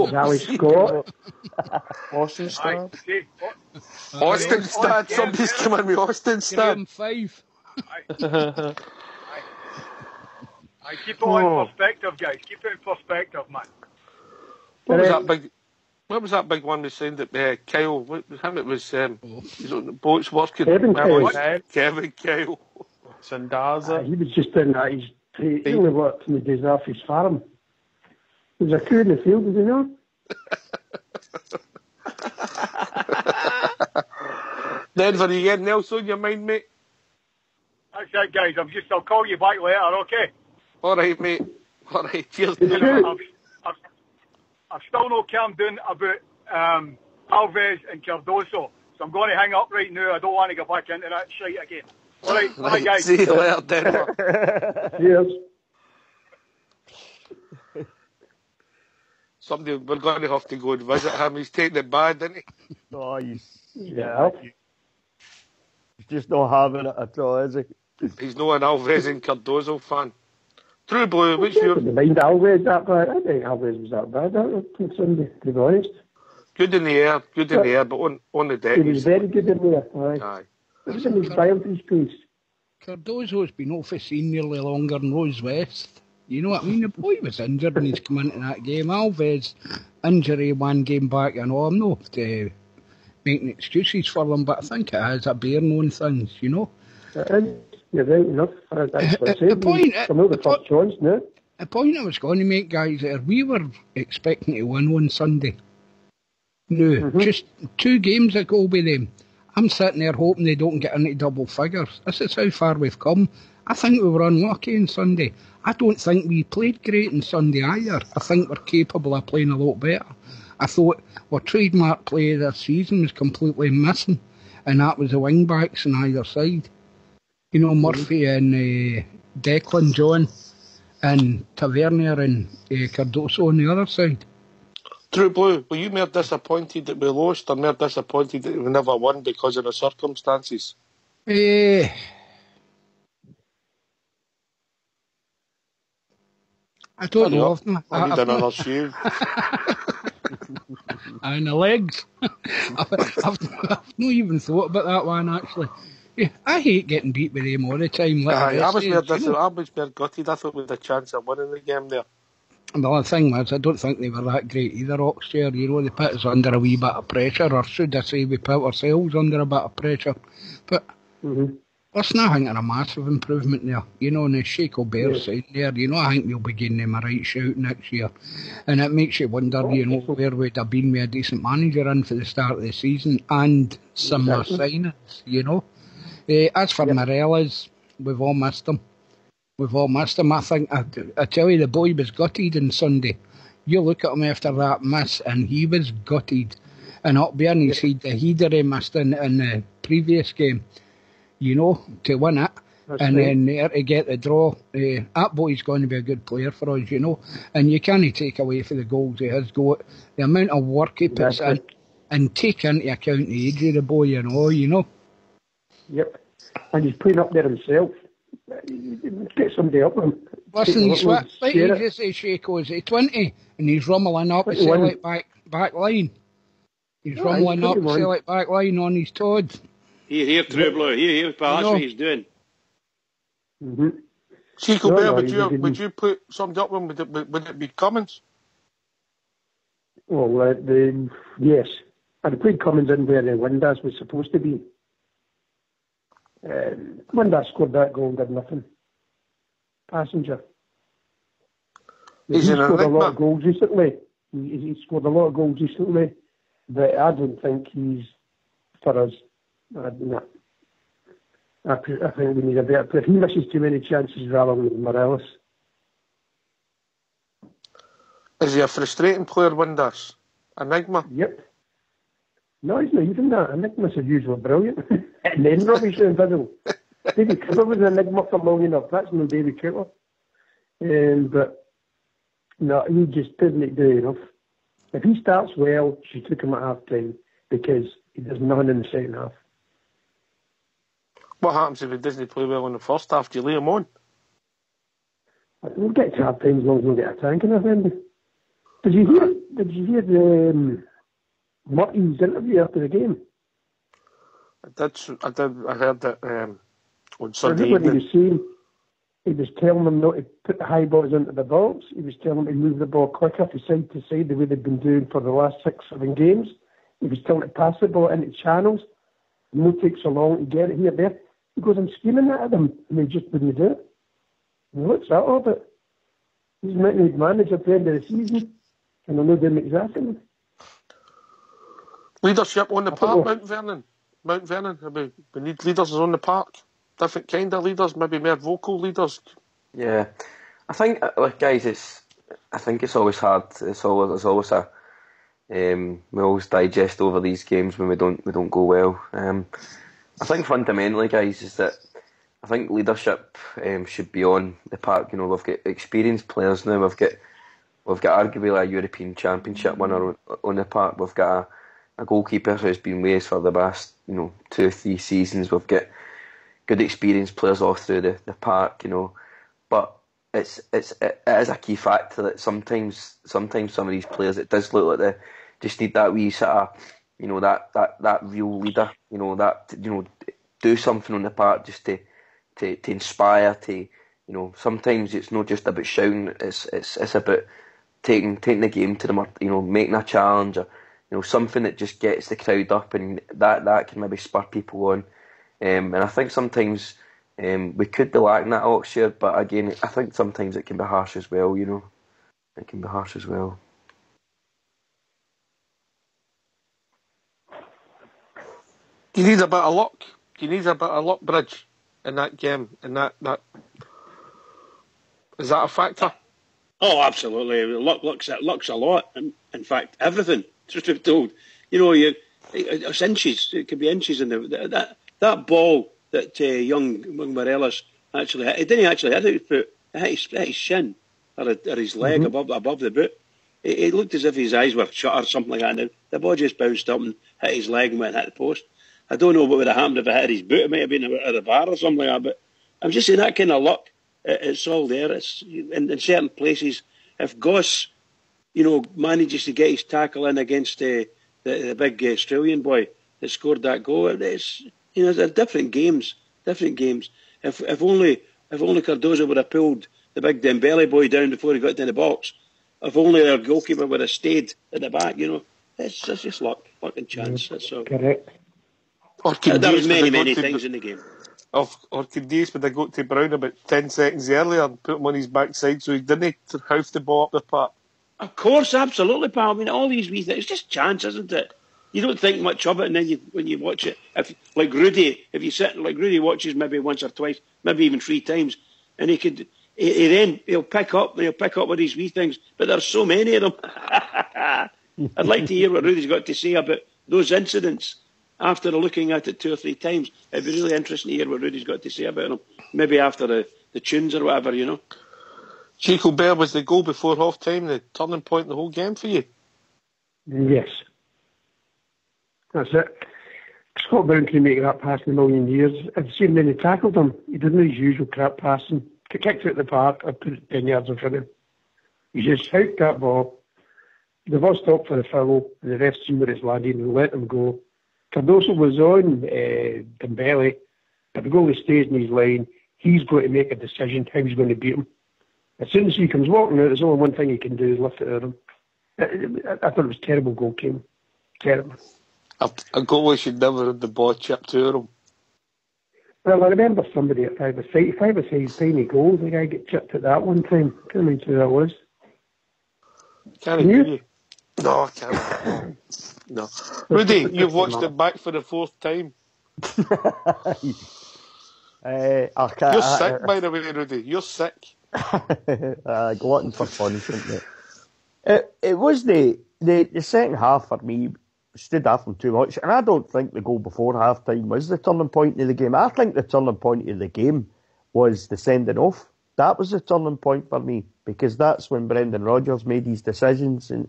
Gally Scott. Austinstad. See, Austinstad. Somebody's coming with Austinstad. Graham 5. I keep it in perspective, guys. Keep it in perspective, man. What was that big one we signed at Kyle? It was he's on the boats working. Kevin Kyle. Kevin Kyle. Sandaza. He was just in that. He only worked in the days off his farm. There was a coup in the field, did you know? Denver, you getting else on your mind, mate? That's it, guys. I'll call you back later, okay? All right, mate. All right, cheers. I've still not calmed down about Alves and Cardoso, so I'm going to hang up right now. I don't want to go back into that shite again. All right, bye, guys. See you later, Denver. Cheers. We're going to have to go and visit him. He's taking it bad, isn't he? Oh, Yeah. He's just not having it at all, is he? He's not an Alves and Cardozo fan. True Blue, what's your... The mind Alves that bad. I think Alves was that bad on Sunday, to be honest. Good in the air, but on the deck. He was very good in there. Aye. It was in his biography's piece. Cardozo's been off the scene nearly longer than Rose West. You know what I mean? The boy was injured when he's come into that game. Alves, injury 1 game back, I know I'm not making excuses for them, but I think it has a bearing on things, you know? You're right enough. That's what I said. The point I was going to make, guys, is we were expecting to win on Sunday. No, just 2 games ago with them. I'm sitting there hoping they don't get into double figures. This is how far we've come. I think we were unlucky on Sunday. I don't think we played great on Sunday either. I think we're capable of playing a lot better. I thought our trademark play this season was completely missing, and that was the wing backs on either side. You know, Murphy and Declan John and Tavernier and Cardoso on the other side. True Blue, were you more disappointed that we lost or more disappointed that we never won because of the circumstances? I don't know. I need another shoe. And the legs. I've not even thought about that one, actually. Yeah, I hate getting beat with them all the time. I was more gutted. I thought we had a chance of winning the game there. Well, the thing was, I don't think they were that great either, Oxford. You know, they put us under a wee bit of pressure, or should I say we put ourselves under a bit of pressure. But there's nothing a massive improvement there. You know, and the Sheik O'Bear side there, you know, I think we'll be getting them a right shout next year. And it makes you wonder, you know, where we'd have been with a decent manager in for the start of the season and similar signings, you know. As for Morelos, we've all missed him. I think, I tell you, the boy was gutted on Sunday. You look at him after that miss, and he was gutted. And up there, he said the header he missed in the previous game, you know, to win it. Then there to get the draw. That boy's going to be a good player for us, you know. And you can't take away for the goals he has got. The amount of work he puts in, and take into account the age of the boy, you know. Yep. And he's playing up there himself. Get somebody up with him. Listen, he's what age is he, Shaco? Is he 20? And he's rumbling up the Celtic back line. He's rumbling up the Celtic back line on his Todd. Here, True Blue. Here, pal. That's what he's doing. Chico Bear, would you put somebody up with him? Would it be Cummins? Well, yes. I'd played Cummins in where the Windass was supposed to be. Windass scored that goal and did nothing. Passenger. He's He an scored a lot enigma. of goals recently. He scored a lot of goals recently, but I don't think he's for us. No. I think we need a better player. He misses too many chances rather than Morelos. Is he a frustrating player, Windass? Enigma? Yep. No, he's not even that. Enigma's usually brilliant. And then rubbish in the middle. David Cooper was an enigma for long enough. That's no David Cooper. But no, he just didn't do enough. If he starts well, she took him at half time because he does nothing in the second half. What happens if he doesn't play well in the first half? Do you lay him on? We'll get to half time as long as we get a tank in our end. Did you hear the Murty's interview after the game? I heard that on Sunday What he evening. was saying, he was telling them not to put the high balls into the box. He was telling them to move the ball quicker from side to side the way they've been doing for the last 6-7 games. He was telling them to pass the ball into channels. It won't take so long to get it here, there. He goes, I'm screaming that at them, and they just wouldn't do it. And what's that all about? He's made manager at the end of the season, and they're not doing exactly. Leadership on the park, Mount Vernon. We need leaders on the park. Different kind of leaders, maybe more vocal leaders. Yeah, I think, guys, I think it's always hard. It's always a we always digest over these games when we don't go well. I think fundamentally, guys, is that I think leadership should be on the park. You know, we've got experienced players now. We've got arguably a European Championship winner on the park. We've got a goalkeeper who's been with us for the past 2 or 3 seasons. We've got good experienced players all through the park. But it is a key factor that sometimes some of these players, it does look like they just need that wee sort of that real leader. Do something on the park just to inspire. Sometimes it's not just about shouting. It's about taking the game to them, making a challenge, or something that just gets the crowd up, and that can maybe spur people on. And I think sometimes we could be lacking that Oxford, but again, I think sometimes it can be harsh as well. It can be harsh as well. You need a bit of luck. You need a bit of luck, Bridge, in that game. And that is that a factor? Oh, absolutely. Luck's a lot. In fact, everything. Just to be told, it's inches. It could be inches in that ball that young Morelos actually hit. He didn't actually hit his foot. It hit his shin or his leg above the boot. It looked as if his eyes were shut or something like that. And the ball just bounced up and hit his leg and went and hit the post. I don't know what would have happened if it hit his boot. It might have been at the bar or something like that. But I'm just saying that kind of luck. It's all there. It's in certain places. If Goss, manages to get his tackle in against the big Australian boy that scored that goal, it's they're different games. If only Cardozo would have pulled the big Dembele boy down before he got into the box. If only their goalkeeper would have stayed at the back. It's just luck and chance. That's all. Correct. There was many things in the game. Or Cadiz would have got to Brown about 10 seconds earlier and put him on his backside so he didn't hoof the ball up the park. Of course, absolutely, pal. I mean, all these wee things, it's just chance, isn't it? You don't think much of it, and then when you watch it, if Rudy watches maybe once or twice, maybe even 3 times, and he'll pick up with these wee things, but there's so many of them. I'd like to hear what Rudy's got to say about those incidents after looking at it 2 or 3 times. It'd be really interesting to hear what Rudy's got to say about them. Maybe after the tunes or whatever, Chico Bear was the goal before half time, the turning point in the whole game for you? Yes. That's it. Scott Brown can make that pass in a million years. I've seen when he tackled him, he didn't his usual crap passing. Kicked it at the park or put it 10 yards in front of him. He just hooked that ball. They've all stopped for the foul, and the ref's seen where it's landed and let him go. Cardoso was on Dembele. If the goalie stays in his line, he's going to make a decision how he's going to beat him. As soon as he comes walking out, there's only one thing he can do is lift it out of him. I thought it was terrible goalkeeping. Terrible. A goalie should never have the ball chipped to him. Well, I remember somebody at 5-a-side paying me goals. The guy get chipped at that one time. Can't remember who that was. Can you? No, I can't. No. Rudy, you've watched it back for the 4th time. You're sick, by the way, Rudy. You're sick. Glutton for punishment, mate. It was the second half for me stood off them too much, and I don't think the goal before half time was the turning point of the game. I think the turning point of the game was the sending off. That was the turning point for me, because that's when Brendan Rodgers made his decisions and,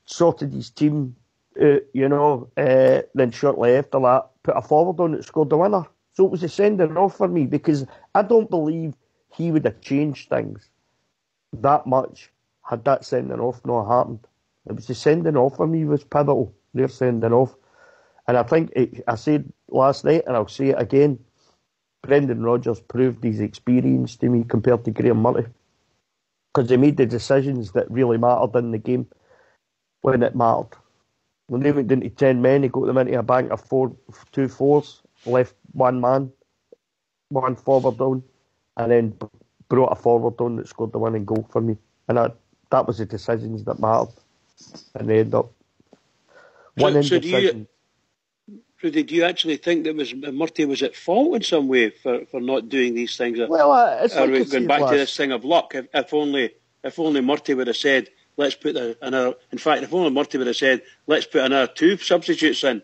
sorted his team out, then shortly after that put a forward on that scored the winner. So it was the sending off for me, because I don't believe he would have changed things that much had that sending off not happened. It was the sending off for me was pivotal, their sending off. And I think, I said last night, and I'll say it again, Brendan Rodgers proved his experience to me compared to Graham Murray. Because he made the decisions that really mattered in the game when it mattered. When they went into 10 men, he got them into a bank of 2 4s, left one man, one forward down, and then brought a forward down that scored the winning goal for me. And that was the decisions that mattered. And they end up winning decisions. Rudy, do you actually think that Murty was at fault in some way for not doing these things? Well, it's are like we going back to this thing of luck? If only Murty would have said, let's put another. In fact, if only Murty would have said, let's put another 2 substitutes in,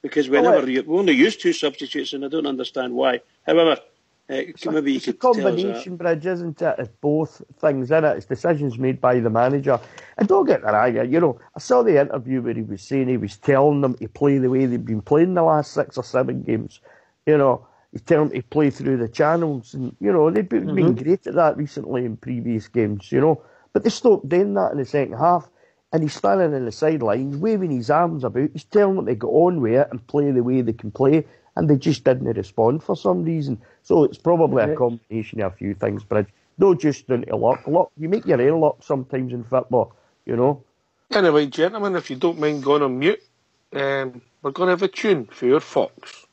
because we only used 2 substitutes, and I don't understand why. However, maybe you could tell us that. It's a combination, Bridge, isn't it? It's both things in it. It's decisions made by the manager. And don't get me wrong, I saw the interview where he was saying he was telling them to play the way they've been playing the last 6 or 7 games. He's telling them to play through the channels. And, they've been great at that recently in previous games, But they stopped doing that in the second half. And he's standing in the sidelines, waving his arms about. He's telling them to get on with it and play the way they can play. And they just didn't respond for some reason. So it's probably a combination of a few things, Bridge. Not just down to luck. Luck, you make your own luck sometimes in football, Anyway, gentlemen, if you don't mind going on mute, we're going to have a tune for your Fox.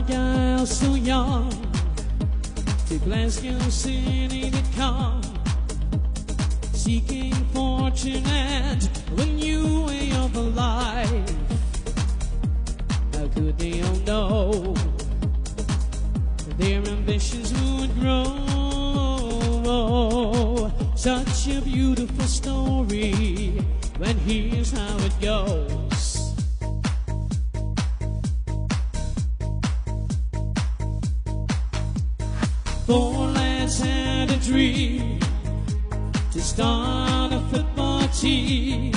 You're so young, to Glasgow City to come, seeking fortune and the new way of life. How could they all know their ambitions would grow? Such a beautiful story, but here's how it goes. 4 lads had a dream to start a football team.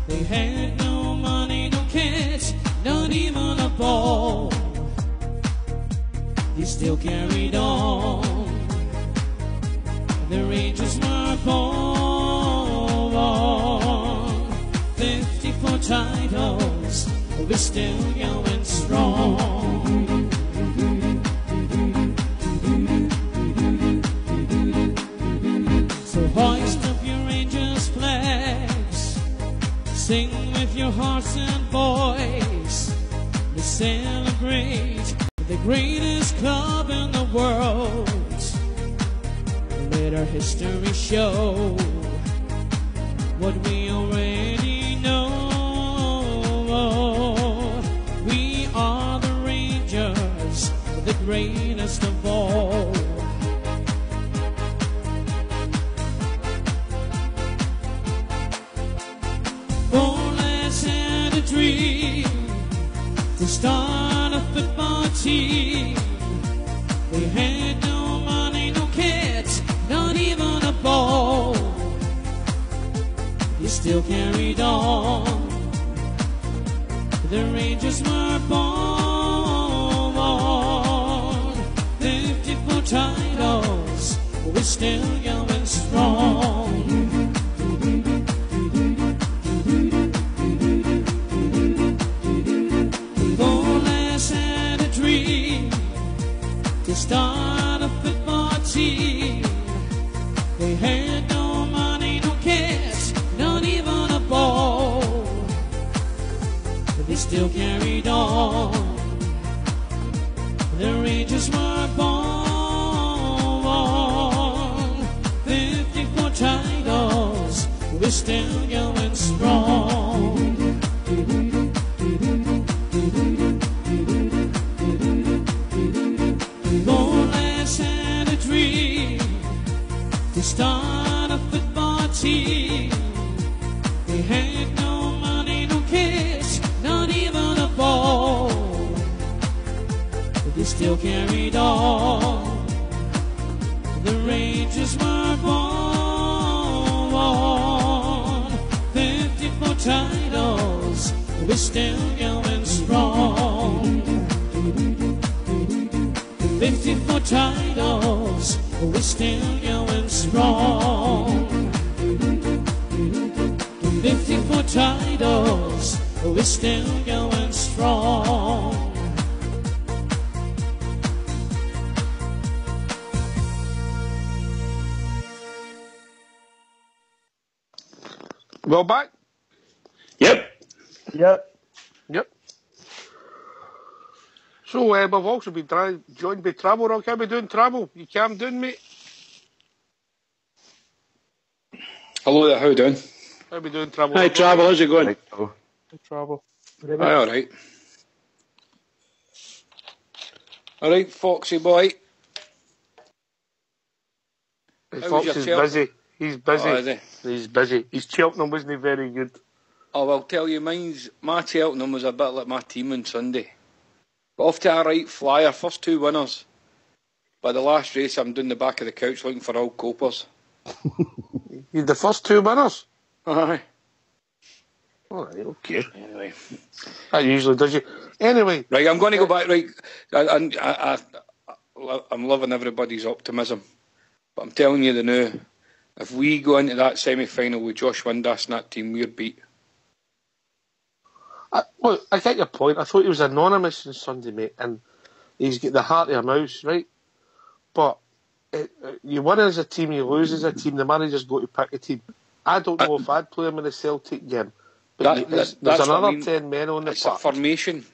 They had no money, no cash, not even a ball. They still carried on. The Rangers were born. 54 titles, we're still going strong. Hoist up your Rangers flags, sing with your hearts and voice. Let's celebrate the greatest club in the world. Let our history show what we already know. We are the Rangers, the greatest of all. Dream to start a football team. They had no money, no kids, not even a ball. They still carried on. The Rangers were born. 54 titles, we're still going strong. still carried on. The Rangers were born. 54 titles, we're still going strong. Bournemouth had a dream to start a football team. They had no money, no cash, not even a ball. But they still carried on. The Rangers were born. 54 titles, we're still going strong. 54 titles, we're still going strong. 54 titles, we're still going strong. Well back? Yep. So we've also been joined by Travel Rock. How we doing, Travel? You calm down, mate? Hello there, how you doing? How we doing, Travel? Hi, Travel, how's it going? Right, Travel. Aye, alright. Alright, Foxy boy. Foxy's busy. He's busy. Oh, is he? He's busy. His Cheltenham wasn't very good. Oh, I'll tell you, my Cheltenham was a bit like my team on Sunday. Got off to a right flyer, first two winners. By the last race, I'm down the back of the couch looking for old copers. You're the first two winners? Aye. Alright, okay. Anyway. That usually does you. Anyway. Right, I'm going to go back, right. I'm loving everybody's optimism. But I'm telling you the now, if we go into that semi-final with Josh Windass and that team, we're beat. Look, I get your point. I thought he was anonymous on Sunday, mate, and he's got the heart of a mouse, right? But you win as a team, you lose as a team, the manager's got to pick a team. I don't know if I'd play him in the Celtic game, but there's another 10 men on the pitch. It's park. a formation.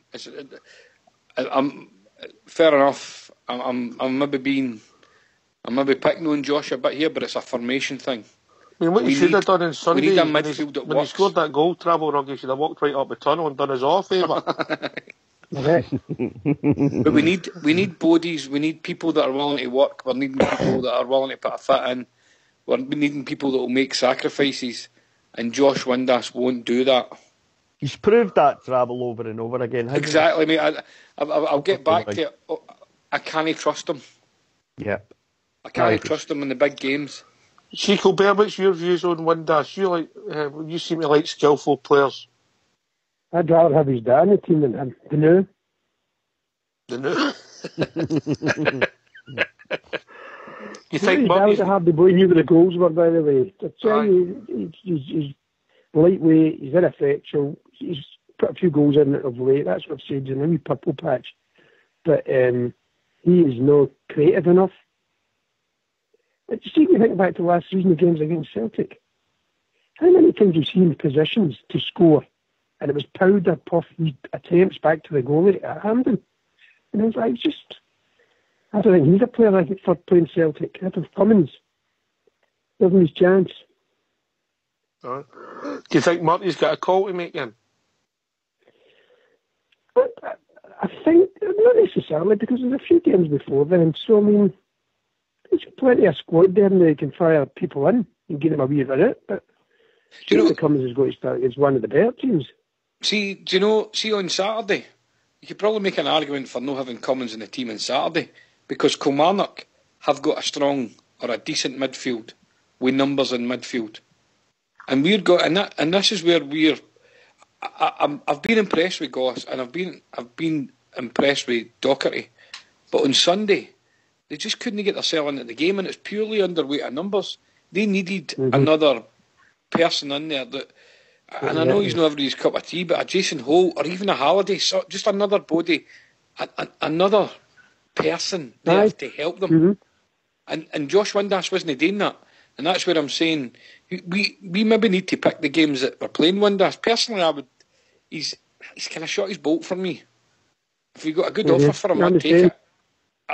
Fair enough. I'm maybe picking on Josh a bit here, but it's a formation thing. I mean, what he should have done on Sunday, we need a midfield that when he scored that goal, Travel Rug, he should have walked right up the tunnel and done us all a favour. But we need bodies, we need people that are willing to work, we're needing people that are willing to put a fit in, we're needing people that will make sacrifices, and Josh Windass won't do that. He's proved that, Travel, over and over again, hasn't Exactly, mate. I'll get back to it. I can't trust him. Yep. I can't trust him in the big games. Chico Bear, what's your views on Windass? You seem to like skillful players. I'd rather have his dad in the team than him. The new. You think that was a hard boy, knew where the goals were, by the way. I tell you, he's lightweight, he's ineffectual, he's put a few goals in of late, that's what I've said, in a wee purple patch. But he is not creative enough. Just even think back to last season, the games against Celtic. How many times you've seen positions to score, and it was powder puff attempts back to the goalie at Hampden? And it's like, I don't think he's a player like for playing Celtic. I have Cummins. Give him his chance. Do you think Murty's got a call to make him? I think, not necessarily, because there's a few games before then, so I mean, there's plenty of squad there and they can fire people in and get them a wee bit out, but Cummins is going to start against one of the better teams. See on Saturday, you could probably make an argument for not having Cummins in the team on Saturday, because Kilmarnock have got a strong or a decent midfield with numbers in midfield, and we've got and this is where I've been impressed with Goss and I've been impressed with Docherty, but on Sunday they just couldn't get themselves into the game, and it's purely underweight of numbers. They needed another person in there that, and I know he's not everybody's cup of tea, but a Jason Holt or even a Halliday, so just another body, another person there to help them. And Josh Windass wasn't doing that, and that's where I'm saying we maybe need to pick the games that we're playing Windass. Personally, he's kind of shot his bolt for me. If we got a good offer for him, I'd take it.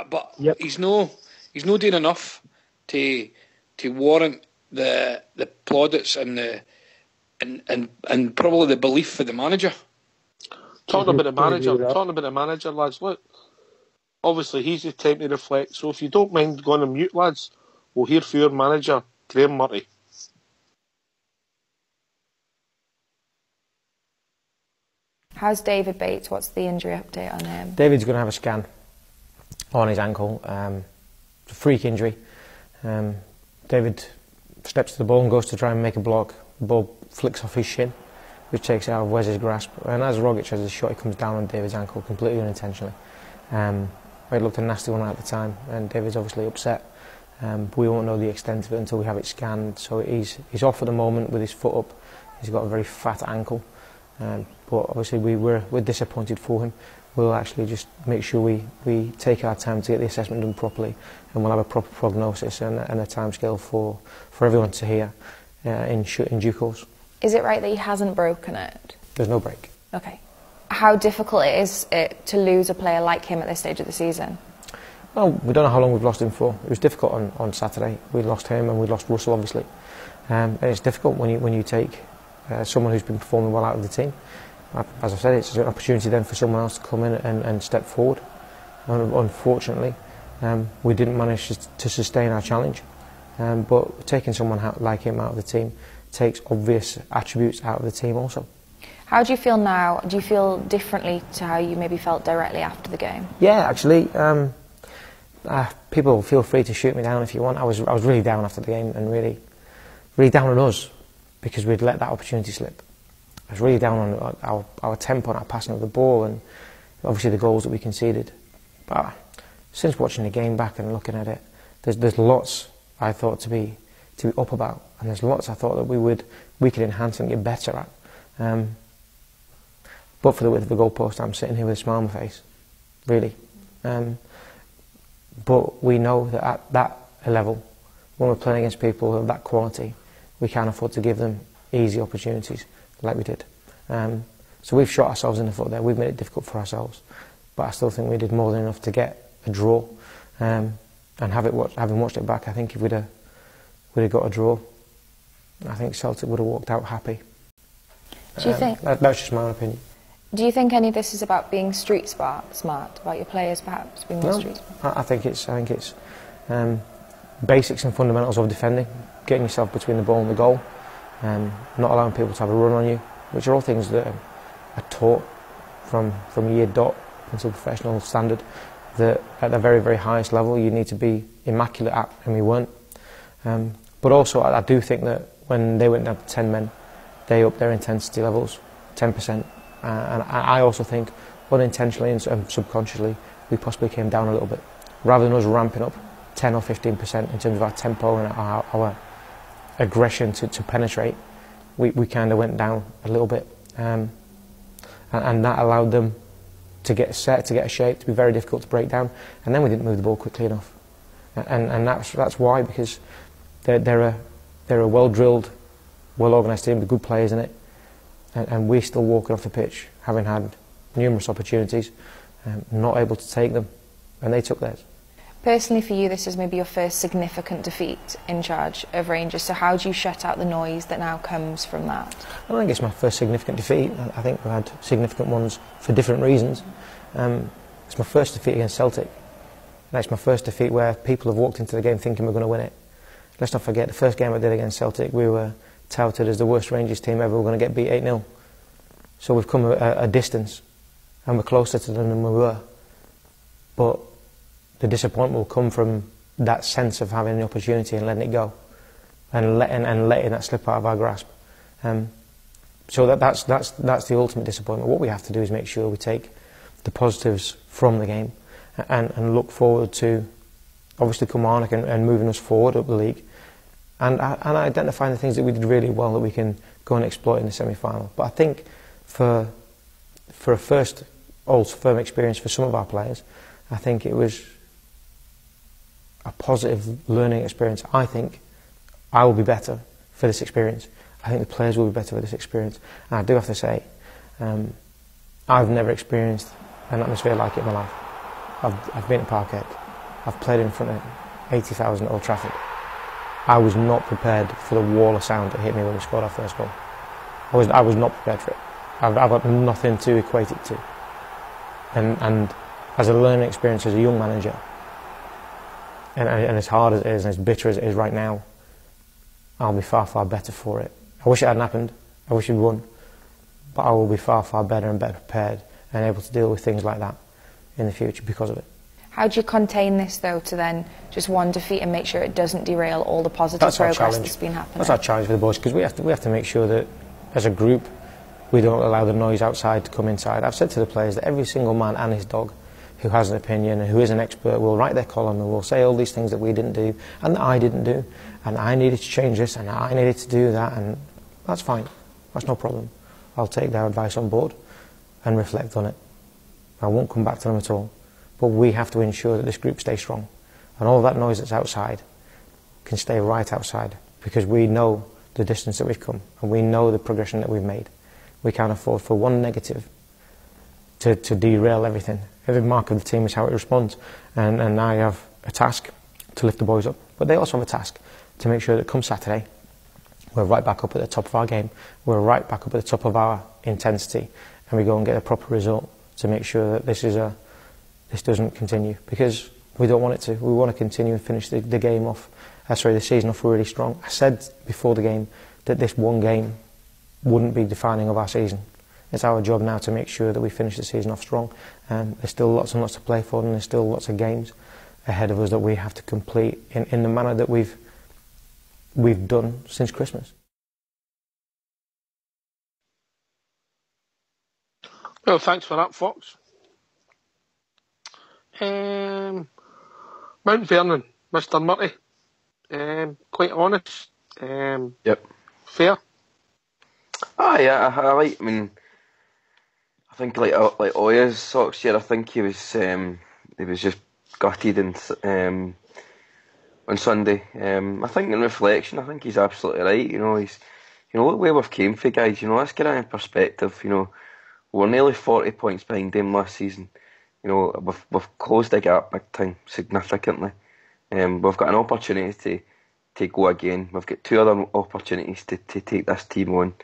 But he's no doing enough to warrant the plaudits and the and probably the belief for the manager. Talking about the manager, lads. Look, obviously he's the time to reflect. So if you don't mind going on mute, lads, we'll hear from your manager, Graham Murray. How's David Bates? What's the injury update on him? David's going to have a scan on his ankle. It's a freak injury. David steps to the ball and goes to try and make a block. The ball flicks off his shin, which takes it out of Wes's grasp. And as Rogic has a shot, he comes down on David's ankle completely unintentionally. It looked a nasty one at the time, and David's obviously upset. We won't know the extent of it until we have it scanned. So he's off at the moment with his foot up. He's got a very fat ankle. But obviously we're disappointed for him. We'll actually just make sure we take our time to get the assessment done properly, and we'll have a proper prognosis and a timescale for everyone to hear in due course. Is it right that he hasn't broken it? There's no break. Okay. How difficult is it to lose a player like him at this stage of the season? Well, we don't know how long we've lost him for. It was difficult on Saturday. We lost him and we lost Russell, obviously. And it's difficult when you take someone who's been performing well out of the team. As I said, it's an opportunity then for someone else to come in and step forward. Unfortunately, we didn't manage to sustain our challenge. But taking someone like him out of the team takes obvious attributes out of the team also. How do you feel now? Do you feel differently to how you maybe felt directly after the game? Yeah, actually. People feel free to shoot me down if you want. I was really down after the game, and really down on us because we'd let that opportunity slip. I was really down on our tempo and our passing of the ball, and obviously the goals that we conceded. But since watching the game back and looking at it, there's lots I thought to be up about, and there's lots I thought that we could enhance and get better at. But for the width of the goalpost, I'm sitting here with a smile on my face, really. But we know that at that level, when we're playing against people of that quality, we can't afford to give them easy opportunities like we did. So we've shot ourselves in the foot there. We've made it difficult for ourselves. But I still think we did more than enough to get a draw. And having watched it back, I think if we'd have got a draw, I think Celtic would have walked out happy. Do you think that's just my opinion? Do you think any of this is about being street smart, about your players perhaps being more street smart? I think it's basics and fundamentals of defending, getting yourself between the ball and the goal, not allowing people to have a run on you, which are all things that are taught from year dot until professional standard, that at the very, very highest level you need to be immaculate at, and we weren't. But also I do think that when they went down to 10 men, they upped their intensity levels 10%. And I also think unintentionally and subconsciously we possibly came down a little bit. Rather than us ramping up 10 or 15% in terms of our tempo and our aggression to penetrate, we kind of went down a little bit. And that allowed them to get set, to get a shape, to be very difficult to break down. And then we didn't move the ball quickly enough. And that's why, because they're a well-drilled, well-organised team with good players in it. And we're still walking off the pitch, having had numerous opportunities, not able to take them, and they took theirs. Personally for you, this is maybe your first significant defeat in charge of Rangers, so how do you shut out the noise that now comes from that? I don't think it's my first significant defeat. I think we've had significant ones for different reasons. It's my first defeat against Celtic. It's my first defeat where people have walked into the game thinking we're going to win it. Let's not forget, the first game I did against Celtic, we were touted as the worst Rangers team ever. We're going to get beat 8-0. So we've come a distance, and we're closer to them than we were. But the disappointment will come from that sense of having the opportunity and letting it go, and letting that slip out of our grasp. So that's the ultimate disappointment. What we have to do is make sure we take the positives from the game and look forward to obviously Kilmarnock and moving us forward up the league. And identifying the things that we did really well that we can go and exploit in the semi-final. But I think for a first Old Firm experience for some of our players, I think it was a positive learning experience. I think I will be better for this experience. I think the players will be better for this experience. And I do have to say, I've never experienced an atmosphere like it in my life. I've been at Parkhead. I've played in front of 80,000 at Old Trafford. I was not prepared for the wall of sound that hit me when we scored our first goal. I was not prepared for it. I've got nothing to equate it to. And as a learning experience as a young manager, and as hard as it is and as bitter as it is right now, I'll be far, far better for it. I wish it hadn't happened. I wish we'd won. But I will be far, far better and better prepared and able to deal with things like that in the future because of it. How do you contain this, though, to then just one defeat and make sure it doesn't derail all the positive progress that's been happening? That's our challenge for the boys, because we have to make sure that, as a group, we don't allow the noise outside to come inside. I've said to the players that every single man and his dog who has an opinion and who is an expert will write their column and will say all these things that we didn't do and that I didn't do, and I needed to change this and I needed to do that, and that's fine. That's no problem. I'll take their advice on board and reflect on it. I won't come back to them at all. But we have to ensure that this group stays strong. And all that noise that's outside can stay right outside, because we know the distance that we've come and we know the progression that we've made. We can't afford for one negative to derail everything. Every mark of the team is how it responds. And I have a task to lift the boys up. But they also have a task to make sure that come Saturday, we're right back up at the top of our game. We're right back up at the top of our intensity. And we go and get a proper result to make sure that this doesn't continue, because we don't want it to. We want to continue and finish the season off really strong. I said before the game that this one game wouldn't be defining of our season. It's our job now to make sure that we finish the season off strong. There's still lots and lots to play for, and there's still lots of games ahead of us that we have to complete in the manner that we've done since Christmas. Well, thanks for that, Fox. Mount Vernon, Mr. Murty. Quite honest. Yep. Fair. Yeah. I think like Oya's socks here. I think he was just gutted and on Sunday. I think in reflection, I think he's absolutely right. Look where we've came from, guys. Let's get it in perspective. We're nearly 40 points behind them last season. We've closed the gap big time, significantly. We've got an opportunity to go again. We've got 2 other opportunities to take this team on.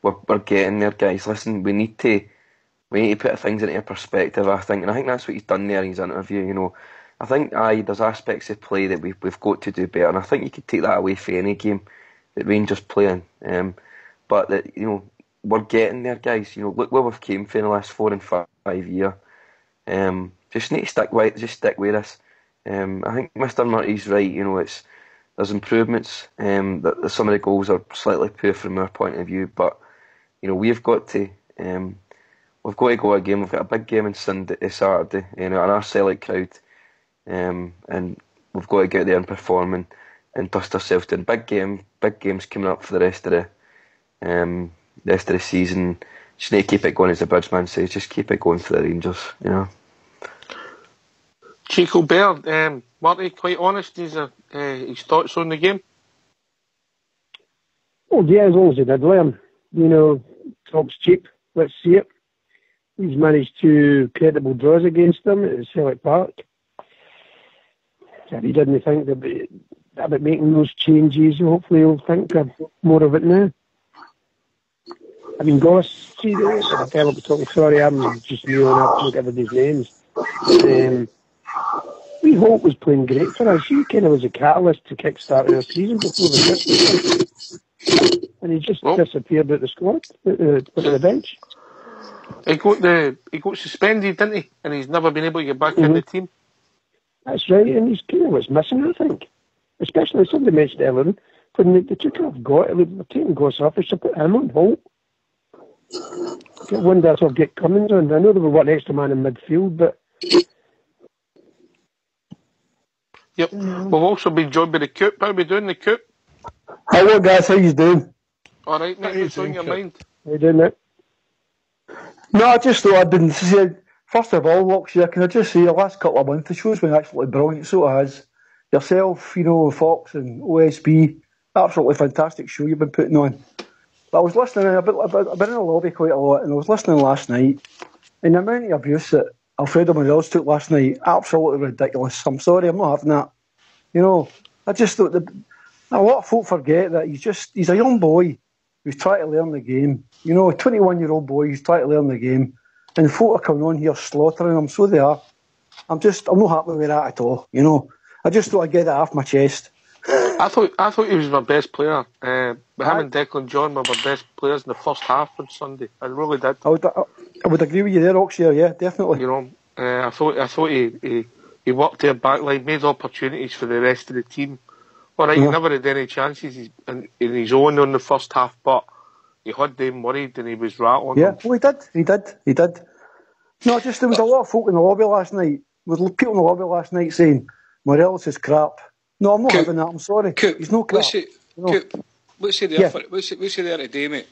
We're getting there, guys. Listen, we need to put things into perspective, I think, and I think that's what he's done there in his interview. I think there's aspects of play that we've got to do better, and I think you could take that away for any game that Rangers play in. But that we're getting there, guys. Look where we've came from in the last 4 and 5 years. Just need to stick with this. I think Mr. Murty's right. There's improvements. That some of the goals are slightly poor from our point of view, but we've got to go again. We've got a big game on Saturday, and our Celtic crowd, and we've got to get there and perform and dust ourselves down. Big games coming up for the rest of the season. Just need to keep it going, as the Bridgeman says. Just keep it going for the Rangers, Chico Baird, Marty, quite honest, his thoughts on the game? Oh, yeah, as long as he did learn. Talk's cheap. Let's see it. He's managed 2 credible draws against them at Celtic Park. If he didn't think about making those changes, hopefully he'll think more of it now. Goss, see, the fellow was talking, sorry, I'm just kneeling up to look at everybody's names. We Hope was playing great for us. He kind of was a catalyst to kick-start our season before the Christmas. And he just disappeared at the squad, at the bench. He got suspended, didn't he? And he's never been able to get back in the team. That's right, and he's kind of what's missing, I think. Especially, somebody mentioned earlier, when they took off they're taking Goss off, they should put him on Holt. Get one that's get Cummins on. I know there were one extra man in midfield, but... Yep. We've also been joined by the Coop. How are we doing, the Coop? Hello, guys. How you doing? All right, mate. What's on your mind? How you doing, mate? No, I just thought I'd been say, first of all, Lockshire, can I just say the last couple of months the show's been absolutely brilliant. So it has. Yourself, Fox and OSB, absolutely fantastic show you've been putting on. But I was listening, I've been in the lobby quite a lot, and I was listening last night, and the amount of abuse that Alfredo Morelos took last night, absolutely ridiculous. I'm sorry, I'm not having that. You know, I just thought a lot of folk forget that he's a young boy who's trying to learn the game. You know, a 21-year-old boy who's trying to learn the game, and folk are coming on here slaughtering him, so they are. I'm not happy with that at all, you know. I just thought I'd get that off my chest. I thought he was my best player. Him and Declan John were my best players in the first half on Sunday. I really did. I would agree with you there, Oxshire. Yeah, definitely. You know, I thought he worked their back line, made opportunities for the rest of the team. All right, he never had any chances in his own on the first half, but he had them worried and he was rattling. Yeah, well, he did. No, there was a lot of folk in the lobby last night. There was people in the lobby last night saying Morelos is crap. No, I'm not having that. I'm sorry. Coop, he's no crap. What's he there for? What's he there today, mate?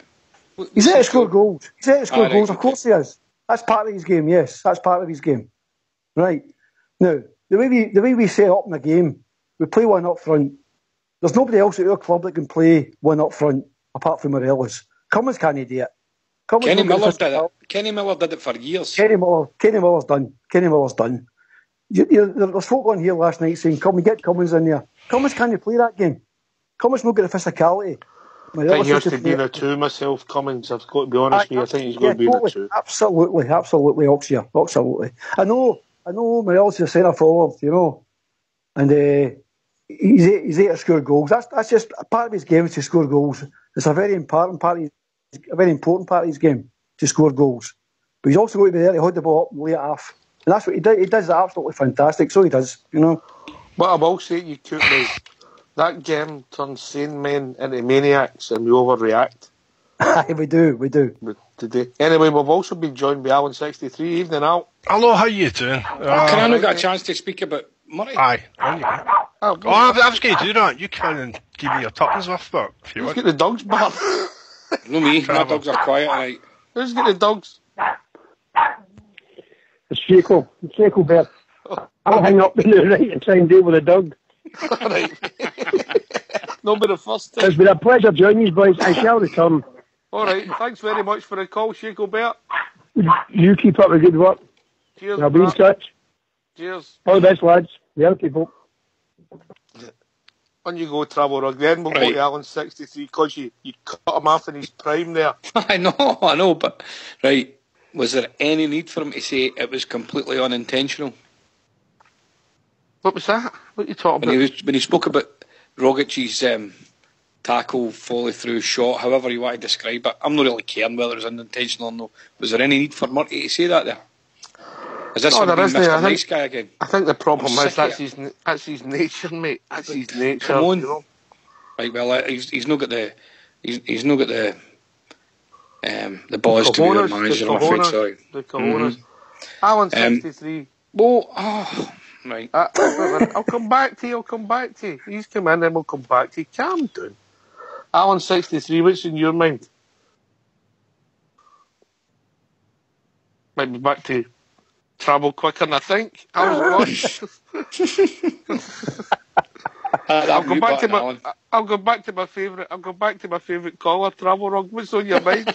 He's there to score goals. He's there to score goals. Of course he is. That's part of his game. Yes, that's part of his game. Right now, the way we set up in the game, we play one up front. There's nobody else at our club that can play one up front apart from Morelos. Cummins can't do it. Kenny Miller did it. Kenny Miller did it for years. Kenny Miller's done. There's folk on here last night saying, "Come, get Cummins in there." Cummins can't play that game. Cummins not got the physicality. I think he has to be in a two myself, Cummins. I've got to be honest with you. I think he's going to be in a two. Absolutely, Oxia. Absolutely. I know Morelos is a centre forward, you know, and he's there to score goals. That's just a part of his game is to score goals. It's a very important part of his game to score goals. But he's also got to be there to hold the ball up and lay it off. And that's what he does. He does absolutely fantastic. So he does, you know. What I will say to you, Coop, is that game turns sane men into maniacs and we overreact. we do. Today. Anyway, we've also been joined by Alan63. Evening, Al. Hello, how you doing? Can I not get a chance to speak about Murray? Aye. I was going to do that. You can give me your tuppence with, but if you want. Who's got the dogs, Bob? No, me. My dogs are quiet tonight. Who's got the dogs? It's Shaco Bear. I'll hang up in the right and try and deal with the dog. All right. Not be the first time. It's been a pleasure joining you, boys. I shall return. All right. Thanks very much for the call, Shaco Bear. You keep up the good work. Cheers. I'll be in touch. Cheers. All the best, lads. Well, people. On you go, Travel Rug. Then we'll go to Alan63 because you cut him off in his prime there. I know, but right. Was there any need for him to say it was completely unintentional? What was that? What are you talking about? When he spoke about Rogic's tackle, follow through, shot, however you want to describe it, I'm not really caring whether it was unintentional or no. Was there any need for Murty to say that there? Is this Mr. Nice Guy again? I think the problem is that's his nature, mate. That's his nature. Come on. You know? Right, well, he's not got the balls to be a manager, I'm afraid, sorry. The cojones. Alan63. Right. I'll come back to you. He's come in and we'll come back to you. Calm down. Alan63, what's in your mind? Might be back to travel quicker than I think. I'll go back to my favourite caller, Travel Rug. What's on your mind?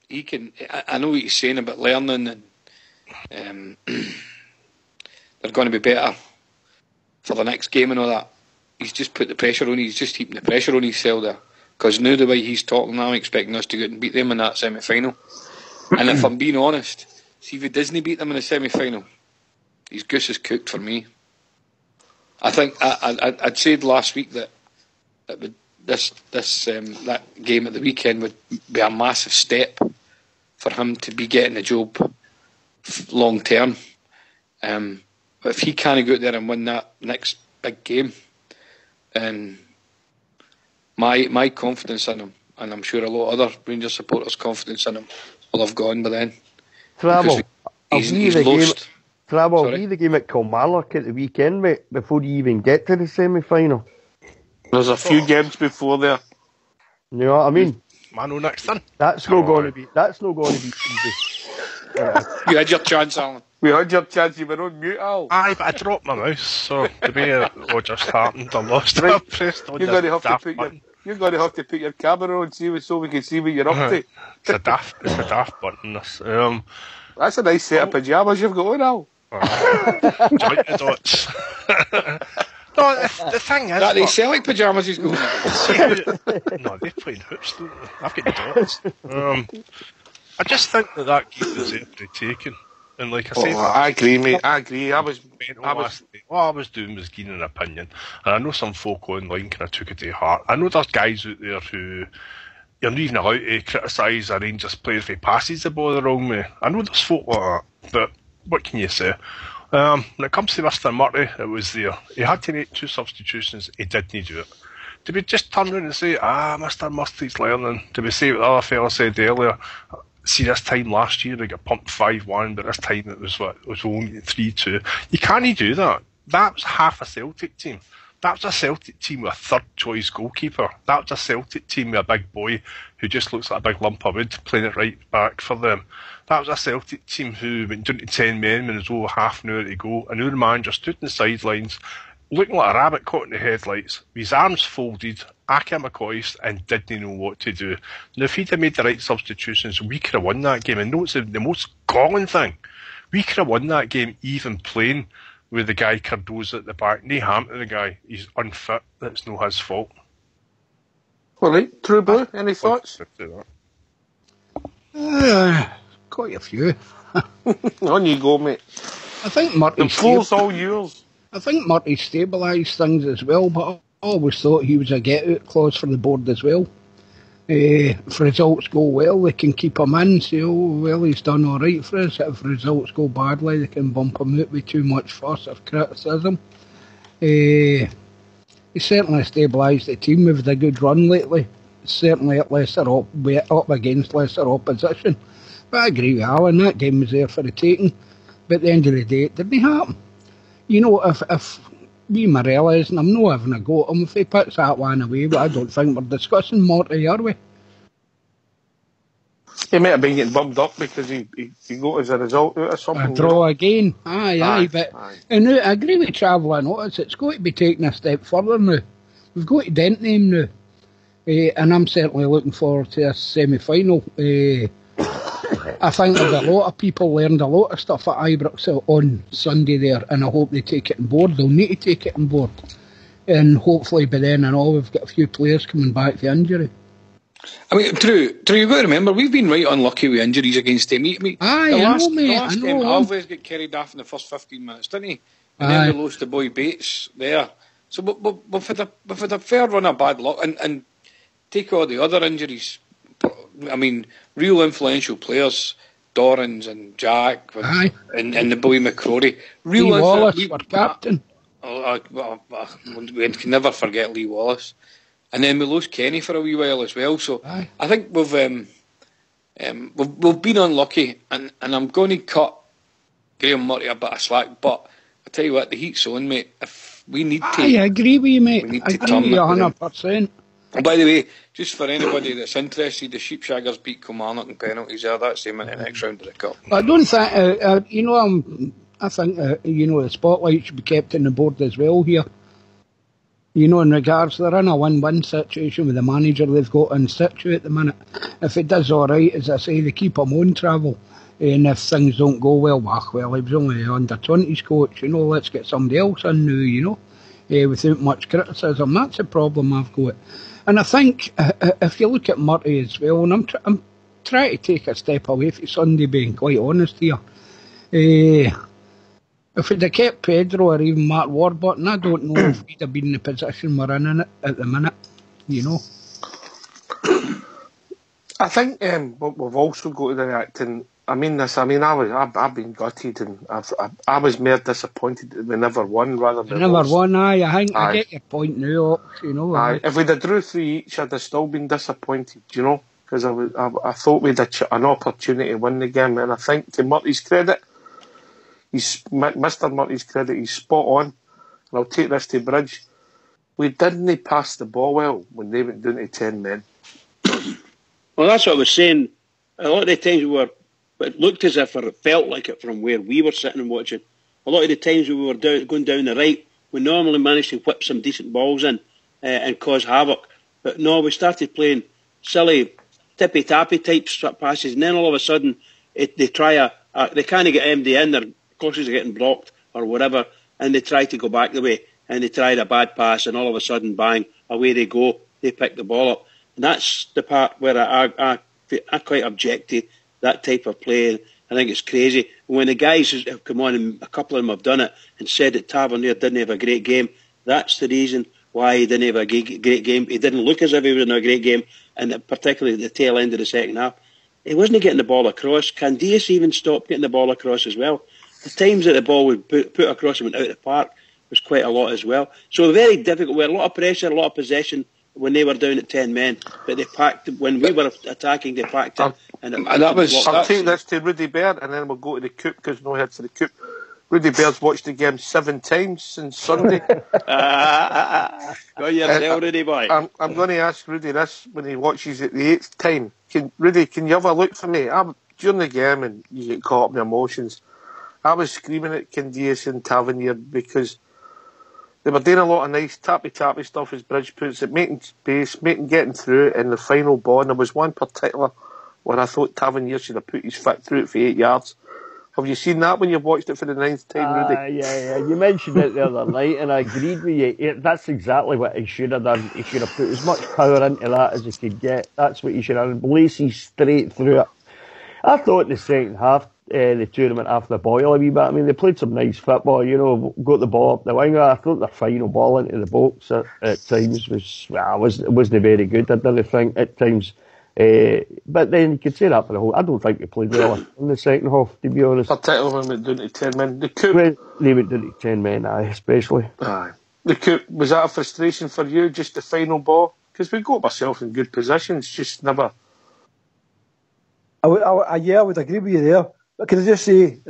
He can. I know what he's saying about learning, and they're going to be better for the next game and all that. He's just put the pressure on. He's just keeping the pressure on himself there. Because now the way he's talking, I'm expecting us to go and beat them in that semi-final. And if I'm being honest, see if he doesn't beat them in the semi-final, his goose is cooked for me. I think I'd said last week that that game at the weekend would be a massive step for him to be getting the job long term. But if he can't go out there and win that next big game, then my confidence in him, and I'm sure a lot of other Rangers supporters' confidence in him, will have gone by then. Travel. He's lost. Travel, be the game at Kilmarnock at the weekend, mate, before you even get to the semi-final. There's a few games before there. You know what I mean? Mano next then. That's not going to be easy. You had your chance, Alan. We had your chance, you were on mute, Al. Aye, but I dropped my mouse, so the way it all just happened, I lost it. I pressed on You're this going to have to put your camera on so we can see what you're up to. It's a daft button, this. That's a nice set of pyjamas you've got on, Al. Joint the dots. No, the thing is... That they Celtic pyjamas he's going No, they're playing hoops, don't they? I've got the dots. I just think that game was there to be taken. And like I said... I agree, mate. I agree. What I was doing was gaining an opinion. And I know some folk online kind of took it to heart. I know there's guys out there who... You're not even allowed to criticise a Rangers player if he passes the ball the wrong way. I know there's folk like that. But what can you say? When it comes to Mr. Murray, it was there. He had to make 2 substitutions. He didn't do it. Did we just turn around and say, Mr. Murphy's learning? Did we say what the other fella said earlier? See, this time last year, they got pumped 5-1, but this time it was only 3-2. You can't do that. That was half a Celtic team. That was a Celtic team with a third-choice goalkeeper. That was a Celtic team with a big boy who just looks like a big lump of wood playing it right back for them. That was a Celtic team who went down to 10 men when there was over half an hour to go, and our manager stood in the sidelines looking like a rabbit caught in the headlights, with his arms folded, academic-hoist, and didn't know what to do. Now, if he'd have made the right substitutions, we could have won that game. And notice the most galling thing, we could have won that game even playing with the guy Cardoza at the back. No harm to the guy. He's unfit. That's not his fault. Well, right. True Blue, any thoughts? Quite a few. On you go, mate. I think Murray... The floor's all yours. I think Murray stabilised things as well, but I always thought he was a get-out clause for the board as well. If results go well, they can keep him in, say, he's done all right for us. If results go badly, they can bump him out with too much fuss or criticism. He certainly stabilised the team. We've had a good run lately. Certainly up against lesser opposition. But I agree with Alan, that game was there for the taking. But at the end of the day, it didn't happen. You know, if we Morellas, and I'm not having a go at him, if he puts that one away, but I don't think we're discussing Morty, are we? He might have been getting bummed up because he got as a result out of something. A draw again. Aye. And now, I agree with Traveller Notice, it's got to be taken a step further now. We've got to dent them now. And I'm certainly looking forward to a semi-final. I think that a lot of people learned a lot of stuff at Ibrox on Sunday there, and I hope they take it on board. They'll need to take it on board. And hopefully by then and all, we've got a few players coming back from injury. I mean, Drew, you've got to remember, we've been right unlucky with injuries against them. The last game, Alves got carried off in the first 15 minutes, didn't he? And then we lost the boy Bates there. So we've had a fair run of bad luck. And take all the other injuries. I mean, real influential players, Dorrans and Jack and the boy McCrory. Lee Wallace, our captain. We can never forget Lee Wallace. And then we lost Kenny for a wee while as well. So I think we've been unlucky, and I'm going to cut Graham Murray a bit of slack. But I tell you what, the heat's on, mate. If we need to, I agree with you, mate. I agree with you 100%. By the way, just for anybody that's interested, the Sheepshaggers beat Kilmarnock in penalties there. That's them in the next round of the cup. I don't think, I think, the spotlight should be kept on the board as well here. In regards, they're in a win-win situation with the manager they've got in situ at the minute. If it does all right, as I say, they keep him on travel. And if things don't go well, he was only the under-20s coach, let's get somebody else in now, without much criticism. That's the problem I've got. And I think, if you look at Murray as well, and I'm trying to take a step away from Sunday, being quite honest here. If we'd have kept Pedro or even Mark Warburton, I don't know if we'd have been in the position we're in it at the minute, I think we've also got to react, and I've been gutted, and I was more disappointed that we never won rather than won. I get your point now. If we'd have drew 3 each, I'd have still been disappointed, because I thought we'd had an opportunity to win the game, and I think to Murty's credit, Mr. Murty's credit, he's spot on, and I'll take this to Bridge. We didn't pass the ball well when they went down to 10 men. Well, that's what I was saying. A lot of the times we but it looked as if, or it felt like it from where we were sitting and watching. A lot of the times we were going down the right, we normally managed to whip some decent balls in and cause havoc. But no, we started playing silly tippy-tappy type passes, and then all of a sudden they can't get MD in, their crosses are getting blocked or whatever, and they try to go back the way, and they tried a bad pass, and all of a sudden, bang, away they go, they pick the ball up. And that's the part where I quite object to that type of play. I think it's crazy. When the guys have come on, and a couple of them have done it, and said that Tavernier didn't have a great game, that's the reason why he didn't have a great game. He didn't look as if he was in a great game, and particularly at the tail end of the second half. He wasn't getting the ball across. Candias even stopped getting the ball across as well. The times that the ball would put across and went out of the park was quite a lot as well. So very difficult. We had a lot of pressure, a lot of possession when they were down at 10 men. But they packed, when we were attacking, they packed it. I'll take this to Rudy Baird, and then we'll go to the Coop, because no head for the Coop. Rudy Baird's watched the game 7 times since Sunday. Go yourself, Rudy boy. I'm going to ask Rudy this when he watches it the 8th time. Rudy, can you have a look for me? During the game, and you get caught up in emotions, I was screaming at Candias and Tavernier because they were doing a lot of nice tappy stuff as Bridge puts it, making space, getting through it in the final ball. And there was one particular where I thought Tavernier should have put his foot through it for 8 yards. Have you seen that when you've watched it for the 9th time, Rudy? Yeah. You mentioned it the other night, and I agreed with you. That's exactly what he should have done. He should have put as much power into that as he could get. That's what he should have done. Laces straight through it. I thought in the second half, the tournament after the boil a wee bit. I mean, they played some nice football, got the ball up the wing. I thought their final ball into the box at times wasn't very good, I didn't think, at times. But then you could say that for the whole. I don't think they played well in the second half, to be honest. Particularly when we went down to 10 men. The Coop. They went down to 10 men, especially. Aye. The Coop, was that a frustration for you, just the final ball? Because we got ourselves in good positions, just never. I would agree with you there. But can I just say,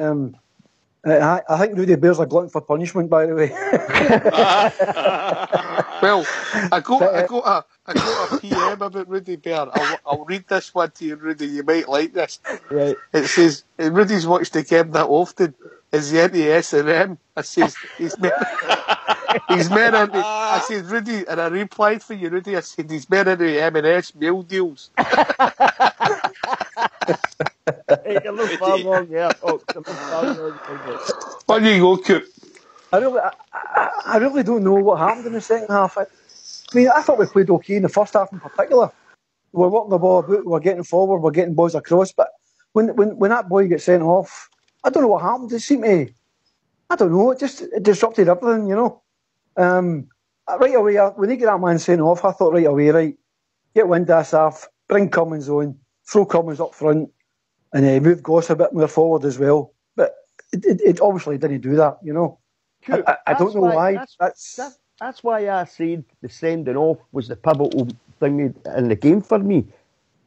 I think Rudy Baird's a glutton for punishment, by the way. Well, I got a PM about Rudy Baird. I'll read this one to you, Rudy. You might like this. Right. It says, Rudy's watched the game that often. Is he into S&M? I says, he's more into... I said, Rudy, and I replied for you, Rudy, I said, he's more into M&S meal deals. On you go, Coop. I really don't know what happened in the second half. I mean, I thought we played okay in the first half in particular. We were working the ball about, we were getting forward, we were getting balls across, but when that boy gets sent off, I don't know what happened. It seemed to, I don't know, it disrupted everything, Right away, when they get that man sent off, I thought right away, right, get Windass off, bring Cummins on, throw Cummins up front, and move Goss a bit more forward as well. But it obviously didn't do that, I don't know why. That's why I said the sending off was the pivotal thing in the game for me.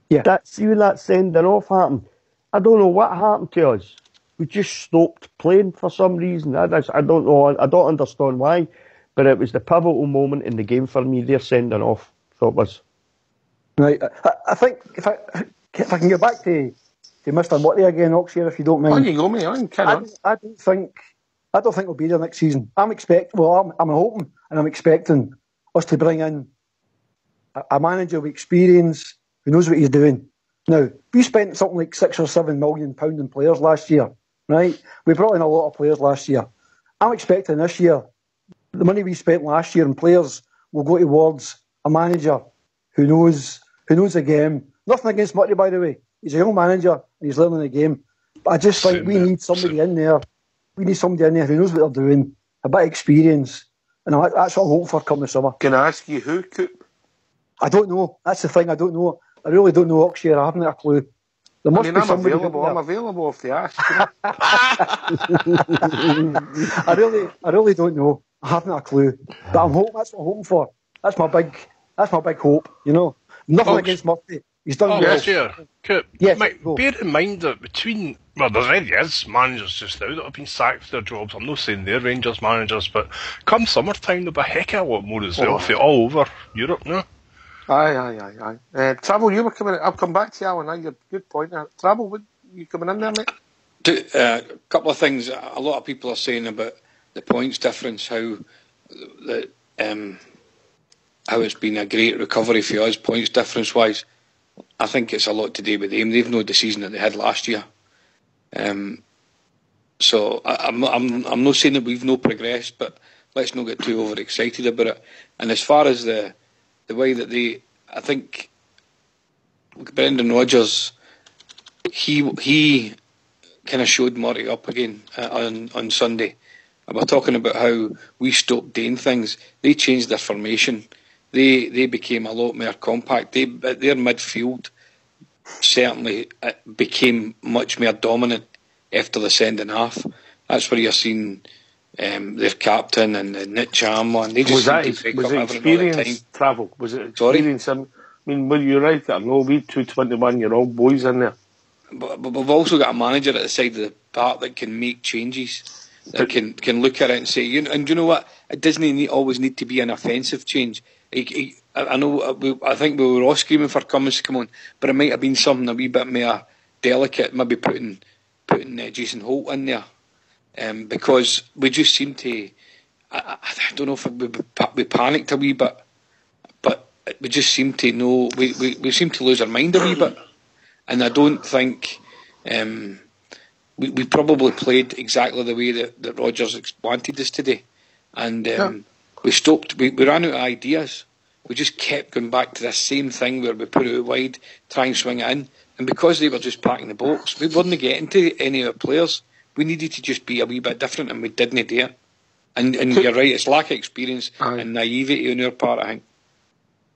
Yeah. See when that sending off happened, I don't know what happened to us. We just stopped playing for some reason. I don't know. I don't understand why, but it was the pivotal moment in the game for me. Their sending off, thought was. Right. I think if I can get back to Mr. Motty again, Oxshare, if you don't mind. On you go, mate. I don't think we'll be there next season. I'm hoping and I'm expecting us to bring in a manager with experience who knows what he's doing. Now, we spent something like £6 or £7 million in players last year, right? We brought in a lot of players last year. I'm expecting this year, the money we spent last year in players will go towards a manager who knows the game. Nothing against Murray, by the way. He's a young manager and he's learning the game. But I just think we need somebody in there. We need somebody in there who knows what they're doing, a bit of experience. And that's what I'm hoping for come the summer. Can I ask you who, Coop? I don't know. That's the thing, I don't know. I really don't know Oxshare. I haven't got a clue. There must be somebody I'm available if they ask. I really don't know. I haven't got a clue. But I'm hoping, that's what I'm hoping for. That's my big hope, Nothing against Murphy. He's done well. Yes, yeah. Coop, yes, bear in mind that there already is managers just now that have been sacked for their jobs. I'm not saying they're Rangers managers, but come summertime there'll be a heck of a lot more as well. If they're all over Europe now. Aye. Travel, you were coming. I'll come back to you, Alan. Your good point. Travel, you coming in there, mate? A couple of things. A lot of people are saying about the points difference, how it's been a great recovery for us, points difference-wise. I think it's a lot to do with them. They've known the season that they had last year. So I'm not saying that we've no progressed, but let's not get too overexcited about it. And as far as the way that I think Brendan Rodgers, he kind of showed Murray up again on Sunday. And we're talking about how we stopped doing things. They changed their formation. They became a lot more compact. Their midfield certainly became much more dominant after the sending half. That's where you're seeing their captain and Nick Chamberlain. They just was it experience travel? Was it experience? I mean, were you right? I know we 21-year-old boys in there. But we've also got a manager at the side of the park that can make changes, that can look at it and say, and you know what? It doesn't always need to be an offensive change. I think we were all screaming for Cummins to come on, but it might have been something a wee bit more delicate, maybe putting Jason Holt in there, because we just seem to. I don't know if we panicked a wee bit, but we just seem to know we seem to lose our mind a wee bit. And I don't think we probably played exactly the way that Rodgers wanted us today. And we stopped, we ran out of ideas. We just kept going back to this same thing where we put it out wide, try and swing it in. And because they were just packing the box, we weren't getting to any of our players. We needed to just be a wee bit different, and we didn't do it. And you're right, it's lack of experience and naivety on our part, I think.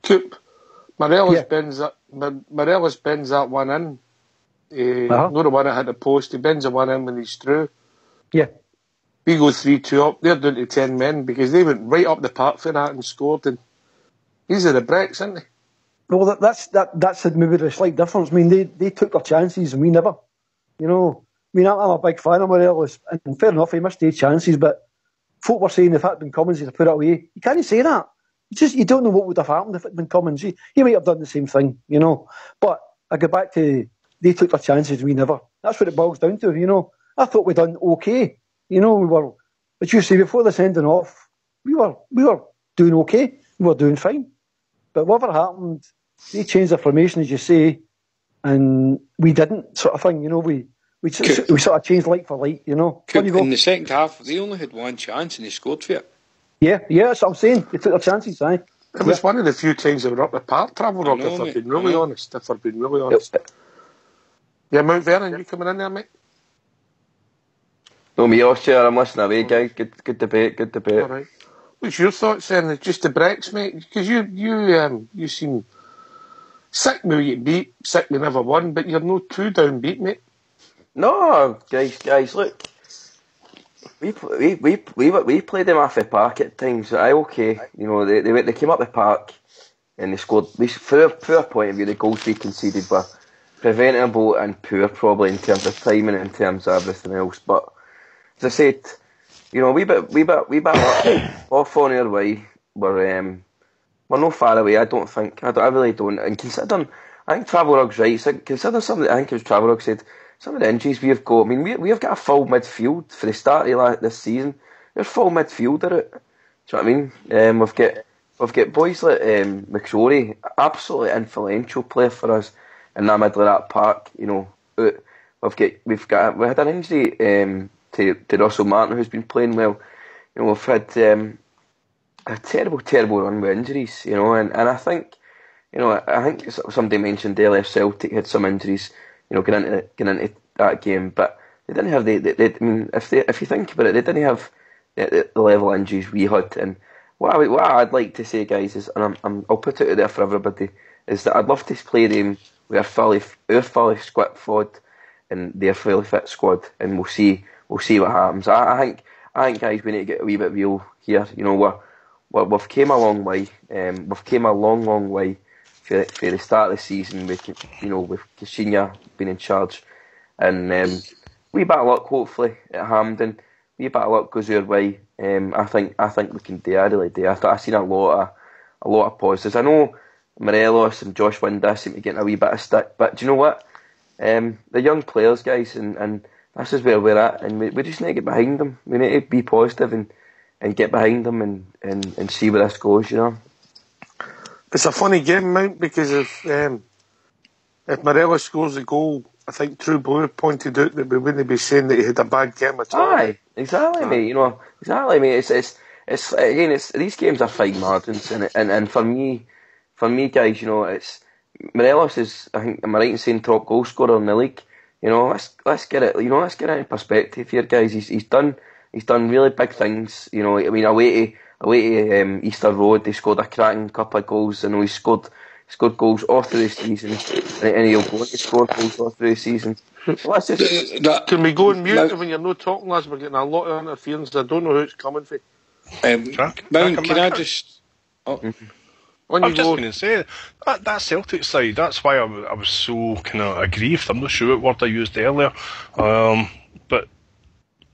Coop, Morelos bends that one in. Not the one that hit the post. He bends the one in when he's through. Yeah. We go 3-2 up. They're down to 10 men because they went right up the park for that and scored. And these are the bricks, aren't they? Well, that's maybe the slight difference. I mean, they took their chances and we never. You know, I mean, I'm a big fan of Morelos, and fair enough, he missed 8 chances, but folk were saying if it had been Cummins, he'd have put it away. You can't say that. You don't know what would have happened if it had been Cummins. He might have done the same thing, you know. But I go back to they took their chances, we never. That's what it boils down to, you know. I thought we'd done okay. You know, we were, as you say, before the sending off, we were doing okay. We were doing fine. But whatever happened, they changed their formation, as you say, and we didn't, sort of thing, you know. We sort of changed like for like, you know. In the second half, they only had one chance and they scored for it. Yeah, that's what I'm saying. They took their chances, aye. It was one of the few times they were up the park, travel rock, if I've been really honest. Yeah, Mount Vernon, you coming in there, mate? No, me, Austria, I'm listening away, guys. Good debate. All right. What's your thoughts then? Just the breaks, mate? Because you seem sick when you get beat, sick we never won, but you're no too downbeat, mate. No, guys, look. We played them off the park at times. Okay, you know they came up the park and they scored. From our point of view, the goals we conceded were preventable and poor, probably in terms of timing and in terms of everything else. But as I said, you know, we bit off on our way. We're not far away. I don't think. I really don't. And considering, I think Travel Rug's right. Considering something, I think it was Travel Rug said. Some of the injuries we have got, I mean, we have got a full midfield for the start of this season. We're full midfielder out. Do you know what I mean? We've got boys like McSorley, absolutely influential player for us in the middle of that park. You know, we had an injury to Russell Martin, who's been playing well. You know, we've had a terrible run with injuries. You know, and I think, you know, I think somebody mentioned earlier Celtic had some injuries. You know, getting into that game, but they didn't have I mean, if you think about it, they didn't have the level of injuries we had. And what I'd like to say, guys, is, and I'll put it out there for everybody, is that I'd love to play them with our fully fit squad and their fully fit squad, and we'll see what happens. I think, guys, we need to get a wee bit real here. You know, we've came a long way. We've came a long way. For the start of the season, with Caixinha being in charge, and wee bit of luck hopefully at Hampden. Wee bit of luck goes our way. I think we can do. I really do. I've seen a lot of positives. I know Morelos and Josh Windass seem to get a wee bit of stick, but do you know what? The young players, guys, and this is where we're at, and we just need to get behind them. We need to be positive and get behind them and see where this goes, you know. It's a funny game, Mount, because if Morelos scores a goal, I think True Blue pointed out that we wouldn't be saying that he had a bad game at all. Aye, exactly, mate. You know, exactly, mate. It's again, these games are fine margins, and for me, guys, you know, it's Morelos is, I think, am I right in saying, top goal scorer in the league? You know, let's get it. You know, let's get it in perspective here, guys. He's done really big things. You know, I mean, away to Easter Road, they scored a cracking couple of goals, and he scored goals all through the season, and he'll go on to score goals all through the season. Let's just can we go on mute when you're not talking, lads? We're getting a lot of interference. I don't know who it's coming from. Mount, can I just? I'm just going to say that Celtic side. That's why I was so kind of aggrieved. I'm not sure what word I used earlier, but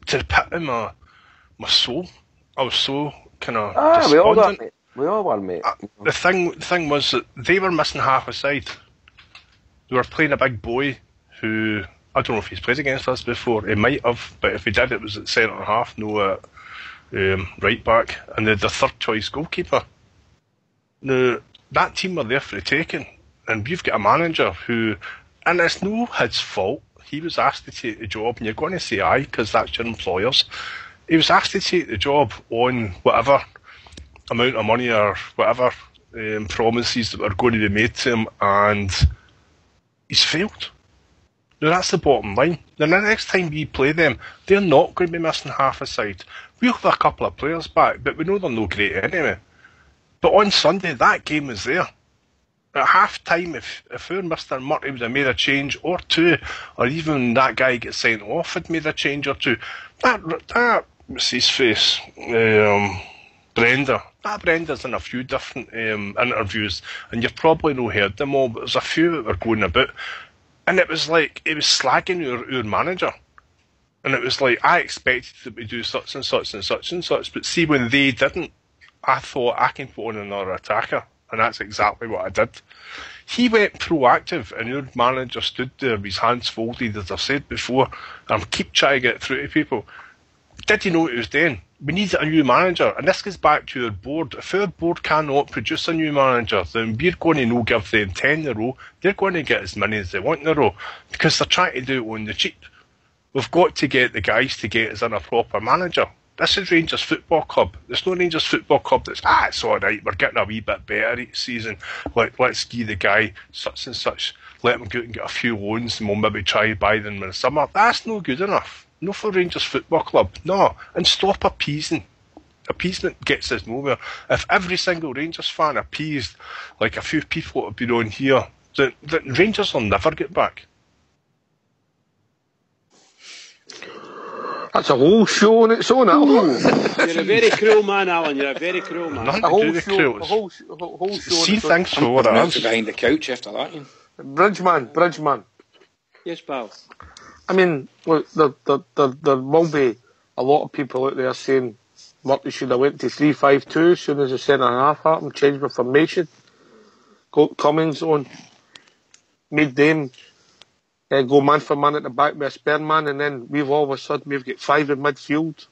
to pit in my soul, I was so kind of despondent. We all were, mate. The thing was that they were missing half a side. They were playing a big boy who, I don't know if he's played against us before. He might have, but if he did, it was at centre half, no right back, and they had the third choice goalkeeper. Now, that team were there for the taking, and we've got a manager who, and it's no his fault, he was asked to take the job, and you're going to say aye, because that's your employers. He was asked to take the job on whatever amount of money or whatever promises that were going to be made to him, and he's failed. Now that's the bottom line. Now the next time we play them, they're not going to be missing half a side. We'll have a couple of players back, but we know they're no great anyway. But on Sunday, that game was there. At half time, if our Mr. Murray would have made a change or two, or even that guy gets sent off had made a change or two, that what's his face? Brenda's in a few different interviews, and you've probably not heard them all, but there's a few that were going about, and it was like, it was slagging our manager. And it was like, I expected that we do such and such and such and such, but see, when they didn't, I thought I can put on another attacker, and that's exactly what I did. He went proactive, and your manager stood there with his hands folded, as I've said before, and keep trying to get through to people. Did he know what he was doing? We need a new manager, and this goes back to our board. If our board cannot produce a new manager, then we're going to no give them 10 in a row. They're going to get as many as they want in a row, because they're trying to do it on the cheap. We've got to get the guys to get us in a proper manager. This is Rangers Football Club. There's no Rangers Football Club that's, it's alright, we're getting a wee bit better each season. Let's give the guy such and such, let him go out and get a few loans, and we'll maybe try to buy them in the summer. That's no good enough. No for Rangers Football Club. No. And stop appeasing. Appeasement gets us nowhere. If every single Rangers fan appeased, like a few people that have been on here, then Rangers will never get back. That's a whole show on its own, Alan. You're a very cruel man, Alan. You're a very cruel man. A whole show. See things for what it is. Behind the couch after that. Bridgeman. Yes, pal. I mean, look, there will be a lot of people out there saying Murphy should have went to 3-5-2 as soon as the centre half happened, changed the formation, got Cummings on, made them go man for man at the back with a spare man, and then we've all of a sudden we've got 5 in midfield,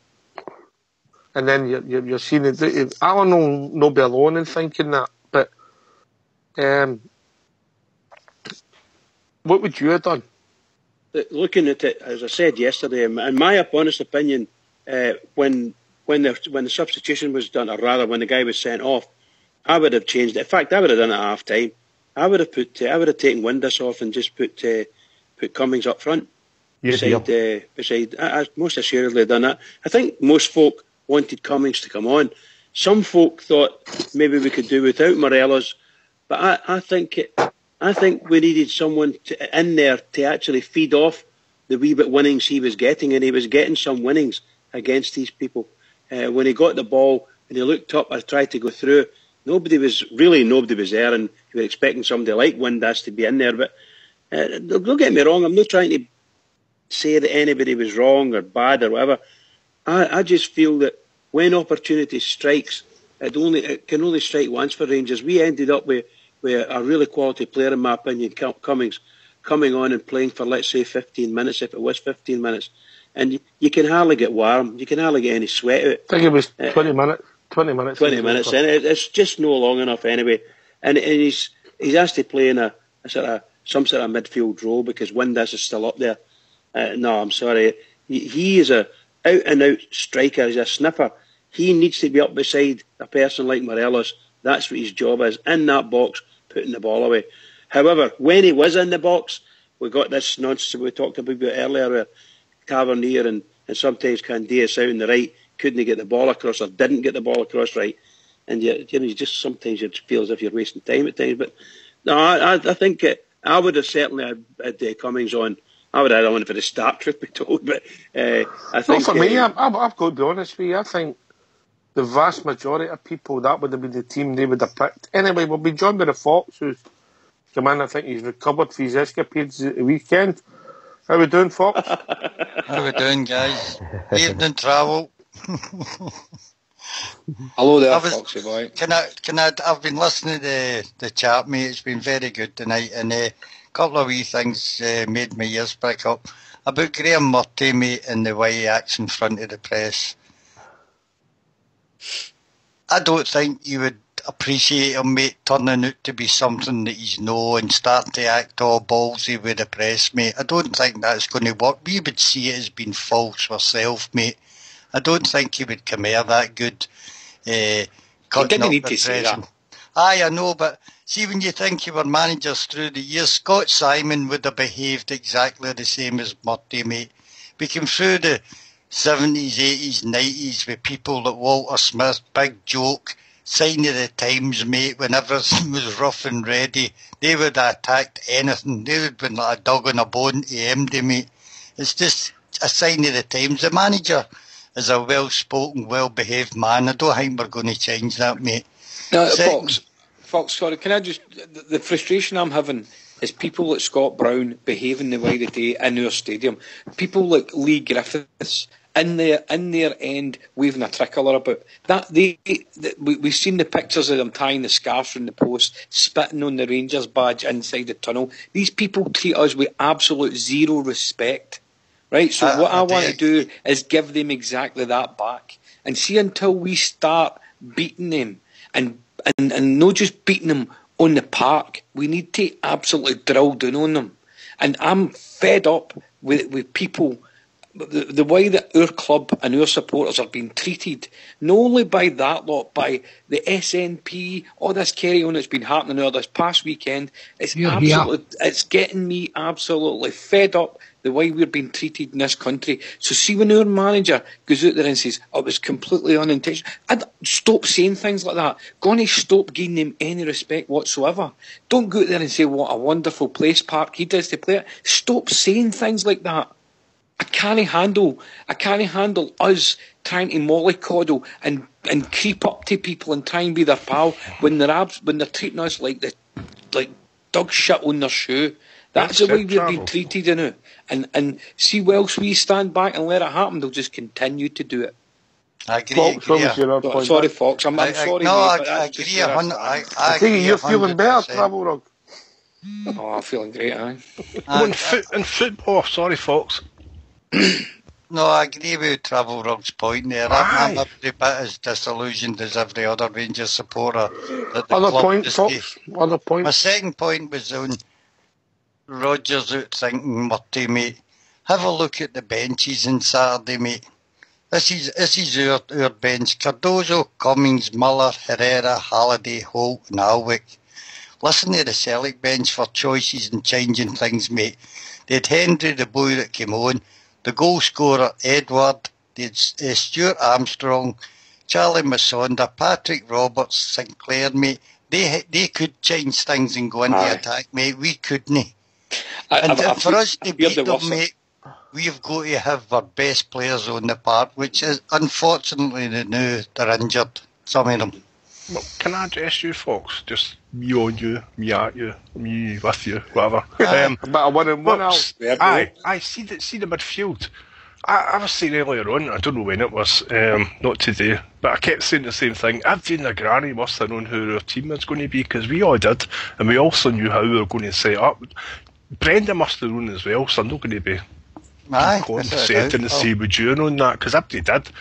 and then you're seeing it. Alan will not be alone in thinking that, but what would you have done? Looking at it, as I said yesterday, in my honest opinion, when the substitution was done, or rather when the guy was sent off, I would have changed it. In fact, I would have done it at half time. I would have taken Windus off and just put Cummings up front. Beside, I most assuredly done that. I think most folk wanted Cummings to come on. Some folk thought maybe we could do without Morelos, but I think we needed someone in there to actually feed off the wee bit winnings he was getting, and he was getting some winnings against these people. When he got the ball and he looked up or tried to go through, nobody was there, and you were expecting somebody like Windus to be in there. But don't get me wrong, I'm not trying to say that anybody was wrong or bad or whatever. I just feel that when opportunity strikes, it can only strike once for Rangers. We ended up with a really quality player, in my opinion, Cummings. coming on and playing for, let's say, 15 minutes, if it was 15 minutes, and you can hardly get warm. You can hardly get any sweat out. I think it was 20 minutes. 20 minutes. 20 minutes, and it's just no long enough anyway. And he's asked to play in some sort of midfield role because Windass is still up there. No, I'm sorry. He is a out-and-out striker. He's a sniffer. He needs to be up beside a person like Morelos. That's what his job is, in that box, putting the ball away. However, when he was in the box, we got this nonsense we talked about earlier where Tavernier and sometimes Candias out on the right couldn't get the ball across or didn't get the ball across right. And you just sometimes you feel as if you're wasting time at times. But no, I think I would have certainly had Cummings on. I would have had on for the start, truth be told. But I think... for me, I've got to be honest with you. I think the vast majority of people, that would have been the team they would have picked. Anyway, we'll be joined by the Fox, who's come in. I think he's recovered for his escapades at the weekend. How we doing, Fox? How we doing, guys? Evening travel. Hello there, Foxy boy. I've been listening to the chat, mate. It's been very good tonight, and a couple of wee things made my ears prick up. About Graham Murty, mate, and the way he acts in front of the press. I don't think you would appreciate him, mate, turning out to be something that he's no and starting to act all ballsy with the press, mate. I don't think that's going to work. We would see it as being false ourselves, mate. I don't think he would come here that good. You didn't need to say that. Aye, I know, but see, when you think you were managers through the years, Scott Simon would have behaved exactly the same as Murty, mate. We came through the 70s, 80s, 90s with people like Walter Smith, big joke, sign of the times, mate, when everything was rough and ready. They would have attacked anything. They would have been like a dog on a bone to MD, mate. It's just a sign of the times. The manager is a well-spoken, well-behaved man. I don't think we're going to change that, mate. No, Fox, sorry, can I just... The frustration I'm having is people like Scott Brown behaving the way they do in our stadium. People like Lee Griffiths in their end waving a tricolour about. We've seen the pictures of them tying the scarves from the post, spitting on the Rangers badge inside the tunnel. These people treat us with absolute zero respect. Right, so what I want to do is give them exactly that back. And see, until we start beating them, and not just beating them on the park, we need to absolutely drill down on them. And I'm fed up with people, the way that our club and our supporters are being treated, not only by that lot, by the SNP, all this carry on that's been happening over this past weekend. It's getting me absolutely fed up the way we're being treated in this country. So see, when our manager goes out there and says, it was completely unintentional, I'd stop saying things like that. Gonna stop giving them any respect whatsoever. Don't go out there and say what a wonderful place Park he does to play it. Stop saying things like that. I can't handle us trying to mollycoddle and creep up to people and try and be their pal when they're treating us like dog shit on their shoe. That's the way we're being treated in it. And see, whilst we stand back and let it happen, they'll just continue to do it. I agree. Sorry, Fox. I'm sorry. No, I agree. I think you're feeling better, Travel Rug. I'm feeling great, aye. In football, sorry, Fox. No, I agree with Travel Rug's point there. I'm every bit as disillusioned as every other Rangers supporter. Other point, Fox. Other point. My second point was on Rodgers outthinking Murty, mate. Have a look at the benches on Saturday, mate. This is our bench. Cardozo, Cummings, Muller, Herrera, Halliday, Holt and Alwick. Listen to the Celtic bench for choices and changing things, mate. They had Henry, the boy that came on, the goal scorer, Edward, they had Stuart Armstrong, Charlie Masonda, Patrick Roberts, Sinclair, mate. They could change things and go into attack, mate. We couldn't. For us to beat them, mate, we've got to have our best players on the park, which is, unfortunately, they're injured, some of them. Well, can I address you, Fox? Just me on you, me at you, me with you, whatever. But I want one else. I see the midfield. I was saying earlier on, I don't know when it was, not today, but I kept saying the same thing. Everyone granny must have known who our team was going to be, because we all did, and we also knew how we were going to set up. Brendan must have known as well, so I'm not going to be Aye, condescending to say we're doing on that, because everybody did.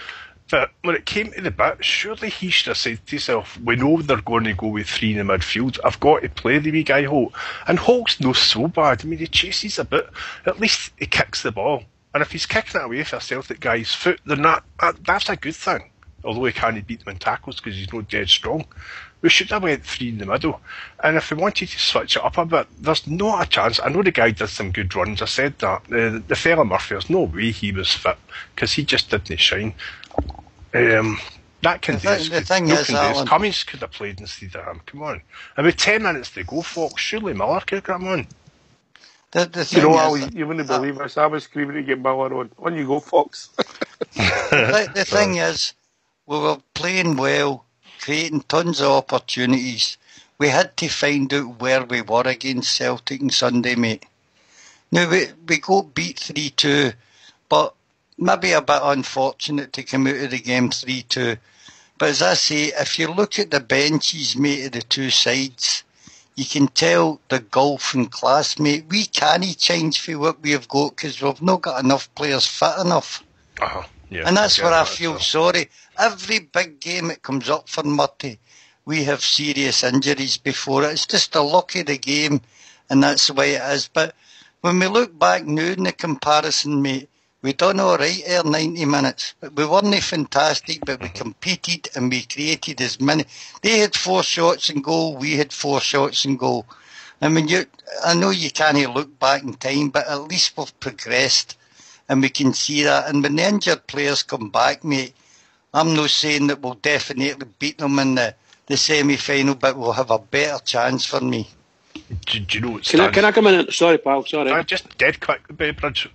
But when it came to the bit, surely he should have said to himself, we know they're going to go with 3 in the midfield, I've got to play the wee guy Holt. And Holt's no so bad. I mean, he chases a bit, at least he kicks the ball. And if he's kicking it away for a Celtic guy's foot, then that's a good thing. Although he can't beat them in tackles because he's not dead strong. We should have went 3 in the middle. And if we wanted to switch it up a bit, there's not a chance. I know the guy did some good runs, I said that. The fella Murphy, there's no way he was fit, because he just didn't shine. That can do the thing is, Alan, Cummings could have played instead of him. Come on. About 10 minutes to go, Fox. Surely Miller could have come on. You wouldn't believe us. I was screaming to get Miller on. On you go, Fox. The thing is, we were playing well, creating tons of opportunities. We had to find out where we were against Celtic on Sunday, mate. Now, we got beat 3-2, but maybe a bit unfortunate to come out of the game 3-2. But as I say, if you look at the benches, mate, of the two sides, you can tell the gulf in class, mate. We can't change for what we've got because we've not got enough players fit enough. Yeah, and that's where I feel sorry. Every big game that comes up for Murty, we have serious injuries before it. It's just the luck of the game, and that's the way it is. But when we look back now in the comparison, mate, we done all right there 90 minutes. We weren't fantastic, but we competed and we created as many. They had 4 shots in goal, we had 4 shots in goal. I mean, I know you can't look back in time, but at least we've progressed and we can see that. And when the injured players come back, mate, I'm not saying that we'll definitely beat them in the semi-final, but we'll have a better chance for me. Do you know what's Can I come in? Sorry, pal, sorry. Just dead quick, Bridge.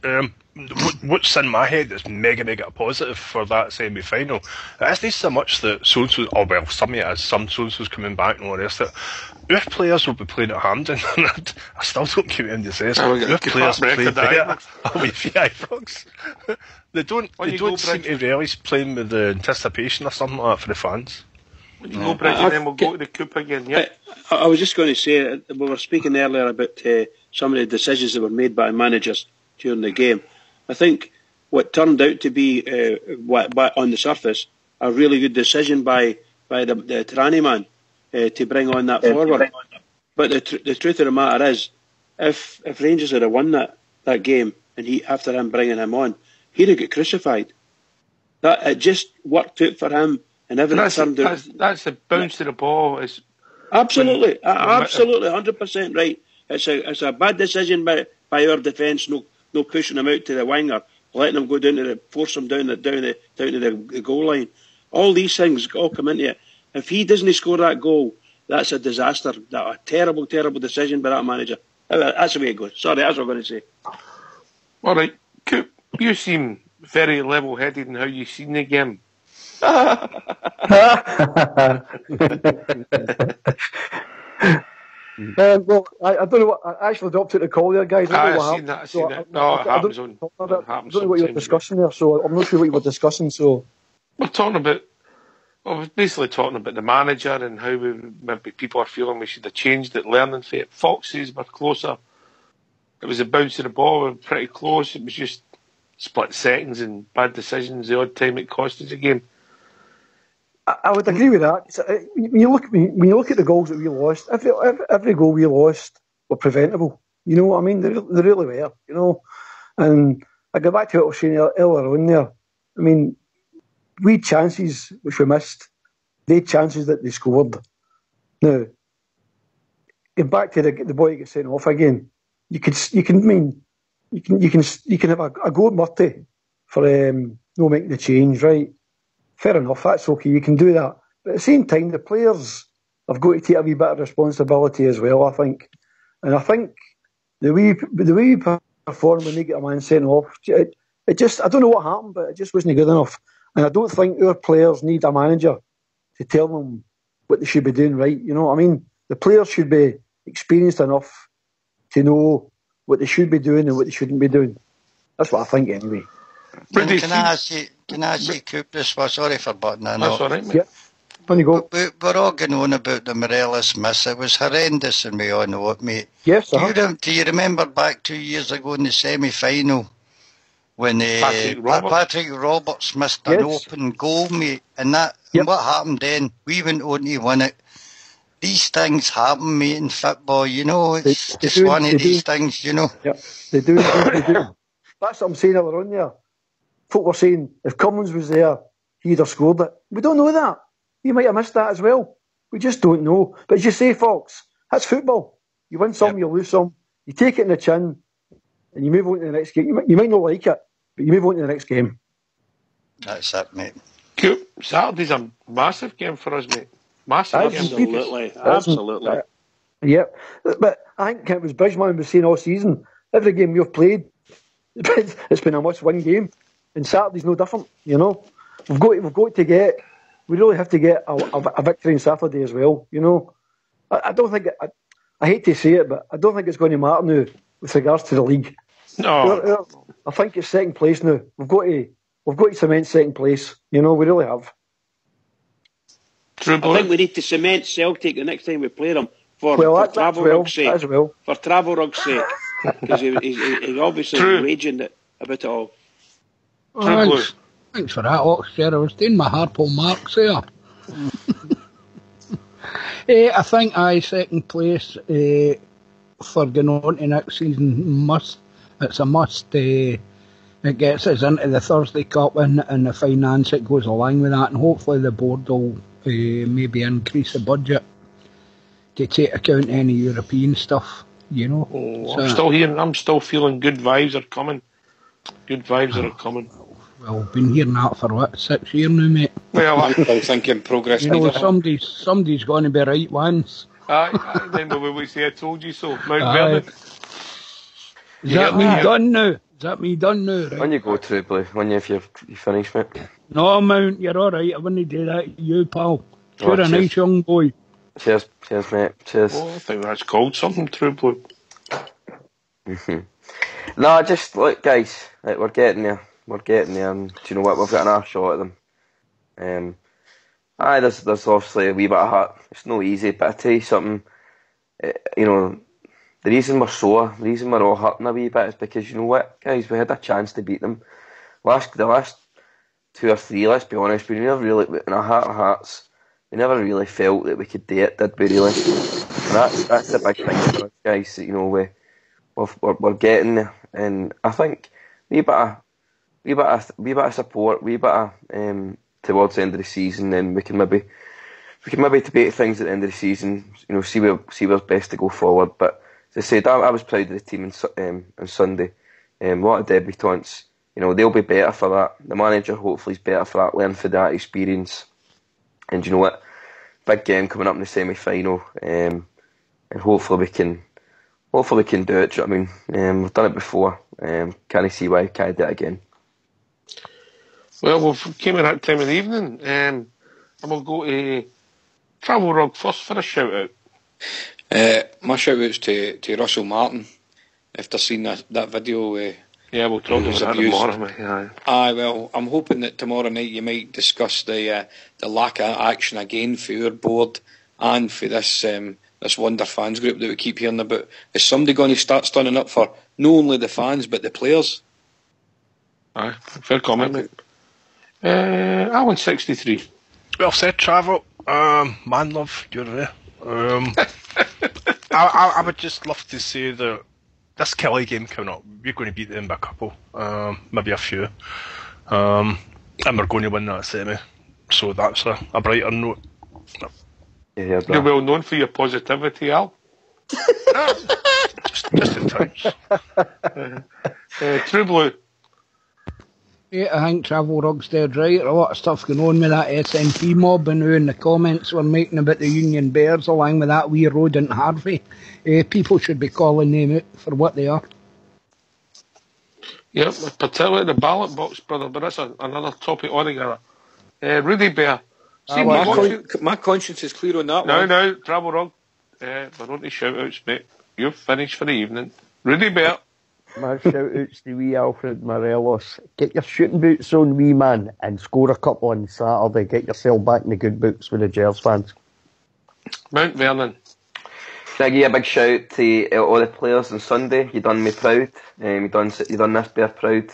What's in my head is mega positive for that semi-final. It's not so much that so-and-so, some of it is, some so-and-so's coming back and all the rest of it. Our players will be playing at Hampden, and I still don't keep him to say this. Our players play better. They don't seem to relish playing with the anticipation or something like that for the fans. When you go, Bridge, and then we'll go to the Coop again, yeah? I was just going to say, we were speaking earlier about some of the decisions that were made by managers during the game. I think what turned out to be, on the surface, a really good decision by the Tirani man to bring on that forward. But the truth of the matter is, if Rangers had won that game, and after him bringing him on, he'd have got crucified. It just worked out for him, and everything turned out. That's the bounce to the ball. Absolutely, 100% right. It's a bad decision by our defence, no pushing him out to the wing or letting him go down force him down to the goal line. All these things all come into it. If he doesn't score that goal, that's a disaster. A terrible decision by that manager. That's the way it goes. Sorry, that's what I'm going to say. All right, Coop, you seem very level-headed in how you've seen the game. Well, I don't know what. I actually dropped out the call there, guys. I've seen that. No, it happens on. I don't know what you were discussing there, so I'm not sure what you were discussing. So we're basically talking about the manager and how maybe people are feeling we should have changed it, learning from it. Foxes were closer. It was a bounce of the ball. We were pretty close. It was just split seconds and bad decisions. The odd time it cost us a game. I would agree with that. When you look at the goals that we lost, every goal we lost were preventable. You know what I mean? They really were. You know, and I go back to what I was saying earlier on there. I mean, we had chances which we missed. They had chances that they scored. Now, get back to the boy that gets sent off again. You can have a go at Murty for no making the change, right? Fair enough, that's okay, you can do that. But at the same time, the players have got to take a wee bit of responsibility as well, I think. And I think the way we perform when they get a man sent off, it just, I don't know what happened, but it just wasn't good enough. And I don't think our players need a manager to tell them what they should be doing right. You know what I mean? The players should be experienced enough to know what they should be doing and what they shouldn't be doing. That's what I think anyway. Can I ask you, Coop, this one? Sorry for butting in. That's all right, mate. On you go. We're all going on about the Morelos miss. It was horrendous, and we all know it, mate. Yes, Do you remember back 2 years ago in the semi-final when Patrick Roberts missed an open goal, mate? And what happened then? We went on to win it. These things happen, mate, in football, you know. It's just one of these things, you know. Yeah, they do. That's what I'm saying earlier on there. Folk were saying, if Cummins was there, he'd have scored it. We don't know that. He might have missed that as well. We just don't know. But as you say, Fox, that's football. You win some, you lose some. You take it in the chin, and you move on to the next game. You might not like it, but you move on to the next game. That's it, mate. Cool. Saturday's a massive game for us, mate. Massive. Absolutely. Yep. But I think it was Bridgman was saying all season, every game we've played, it's been a must-win game. And Saturday's no different, you know. We really have to get a victory on Saturday as well, you know. I don't think, I hate to say it, but I don't think it's going to matter now with regards to the league. No. I think it's second place now. We've got to cement second place, you know, we really have. I think we need to cement Celtic the next time we play them for Travelrug's sake. For Travelrug's sake. Because he's obviously raging about it all. Thanks for that, Oxford. I was doing my Harpo marks there. I think second place for going on to next season it's a must. It gets us into the Thursday Cup and the finance it goes along with that, and hopefully the board will maybe increase the budget to take account of any European stuff, you know. I'm still feeling good vibes are coming. Good vibes are coming. Well, I've been hearing that for 6 years now, mate. Well, I'm still thinking progress. You know, somebody's going to be right once. Aye, then we say I told you so. Mount Vernon. Is that me done now? Right? When you go, Trubley, if you finish, mate. No, Mount, you're alright. I wouldn't do that to you, pal. You're a nice young boy. Cheers, mate. Cheers. Oh, I think that's called something, Trubley. No, just look, guys. Like, we're getting there. And do you know what? We've got an arse shot at them. There's obviously a wee bit of heart. It's no easy, but I tell you something. You know, the reason we're sore, the reason we're all hurting a wee bit is because, you know what, guys, we had a chance to beat them. The last 2 or 3, let's be honest, we never really, in our heart of hearts, we never really felt that we could do it, did we really? And that's the big thing for us, guys. That, you know, we're getting there, and I think wee bit of support, wee bit of towards the end of the season, then we can maybe debate things at the end of the season. You know, see where's best to go forward. But as I said, I was proud of the team on Sunday. A lot of debutants. You know, they'll be better for that. The manager hopefully is better for that. Learn from that experience. And you know what? Big game coming up in the semi-final. And hopefully we can do it. Do you know what I mean? We've done it before. Can't see why we can't do it again. Well, we've came at that time of the evening, and we'll go to Travel Rug first for a shout-out. My shout-out's to Russell Martin, after seeing that video. We'll talk about that tomorrow, mate. Aye, well, I'm hoping that tomorrow night you might discuss the lack of action again for your board and for this Wonder fans group that we keep hearing about. Is somebody going to start standing up for not only the fans, but the players? Aye, fair comment, mate. Alan 63. Well said, Travel. Man love, you're there. I would just love to say that this Kelly game coming up, we're going to beat them by a couple, maybe a few, and we're going to win that semi. So that's a brighter note. Yeah, you're well known for your positivity, Al. just in times. True Blue. Yeah, I think Travel Rug's dead right. A lot of stuff going on with that SNP mob and in the comments we're making about the Union Bears along with that wee rodent Harvey. People should be calling them out for what they are. Yep, particularly the ballot box, brother, but that's another topic altogether. Rudy Bear. See, my conscience is clear on that one. No, Travel Rug. We're on to shout-outs, mate. You're finished for the evening. Rudy Bear. My shout-outs to wee Alfred Morelos. Get your shooting boots on, wee man, and score a couple on Saturday. Get yourself back in the good books with the Gers fans. Mount Vernon. Can I give you a big shout out to all the players on Sunday? You done me proud. You done this bear proud.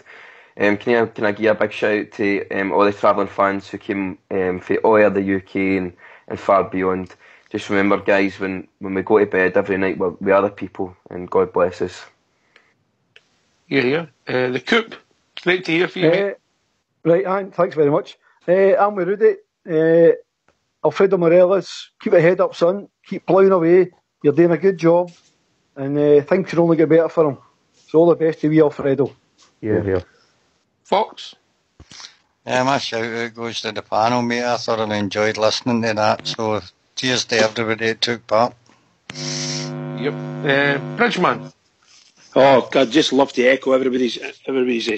Can I give you a big shout out to all the travelling fans who came from all over the UK and far beyond. Just remember, guys, when we go to bed every night, we are the people, and God bless us. Yeah. The Coop. Great to hear from you, mate. Right, Hank, thanks very much. I'm with Rudy. Alfredo Morelos, keep your head up, son. Keep ploughing away. You're doing a good job. And things can only get better for him. So all the best to you, Alfredo. Yeah. Fox? Yeah, my shout out goes to the panel, mate. I thoroughly enjoyed listening to that. So cheers to everybody that took part. Yep. Bridgeman? Oh, I'd just love to echo everybody's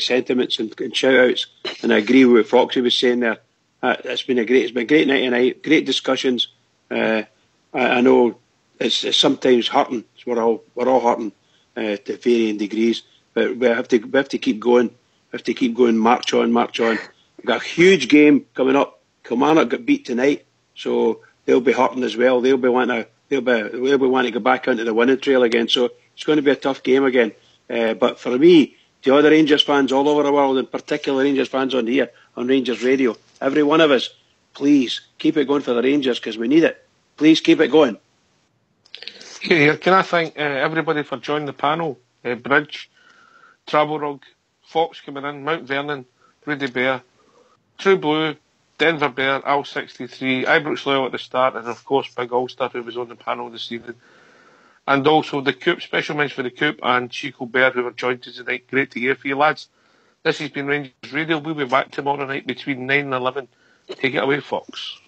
sentiments and shout-outs, and I agree with what Foxy was saying there. It's been a great night tonight, great discussions. I know it's sometimes hurting. We're all hurting to varying degrees, but we have to keep going. We have to keep going. March on. We've got a huge game coming up. Kilmarnock got beat tonight, so they'll be hurting as well. They'll be wanting to go back onto the winning trail again. So it's going to be a tough game again. But for me, to other Rangers fans all over the world, and particularly Rangers fans on here, on Rangers Radio, every one of us, please keep it going for the Rangers because we need it. Please keep it going. Here, can I thank everybody for joining the panel? Bridge, Travel Rug, Fox coming in, Mount Vernon, Rudy Bear, True Blue, Denver Bear, Al63, Ibrox Loyal at the start, and of course Big Ulster who was on the panel this evening. And also the Coop, special mention for the Coop and Chico Bear who have joined us tonight. Great to hear from you lads. This has been Rangers Radio. We'll be back tomorrow night between 9 and 11. Take it away, Fox.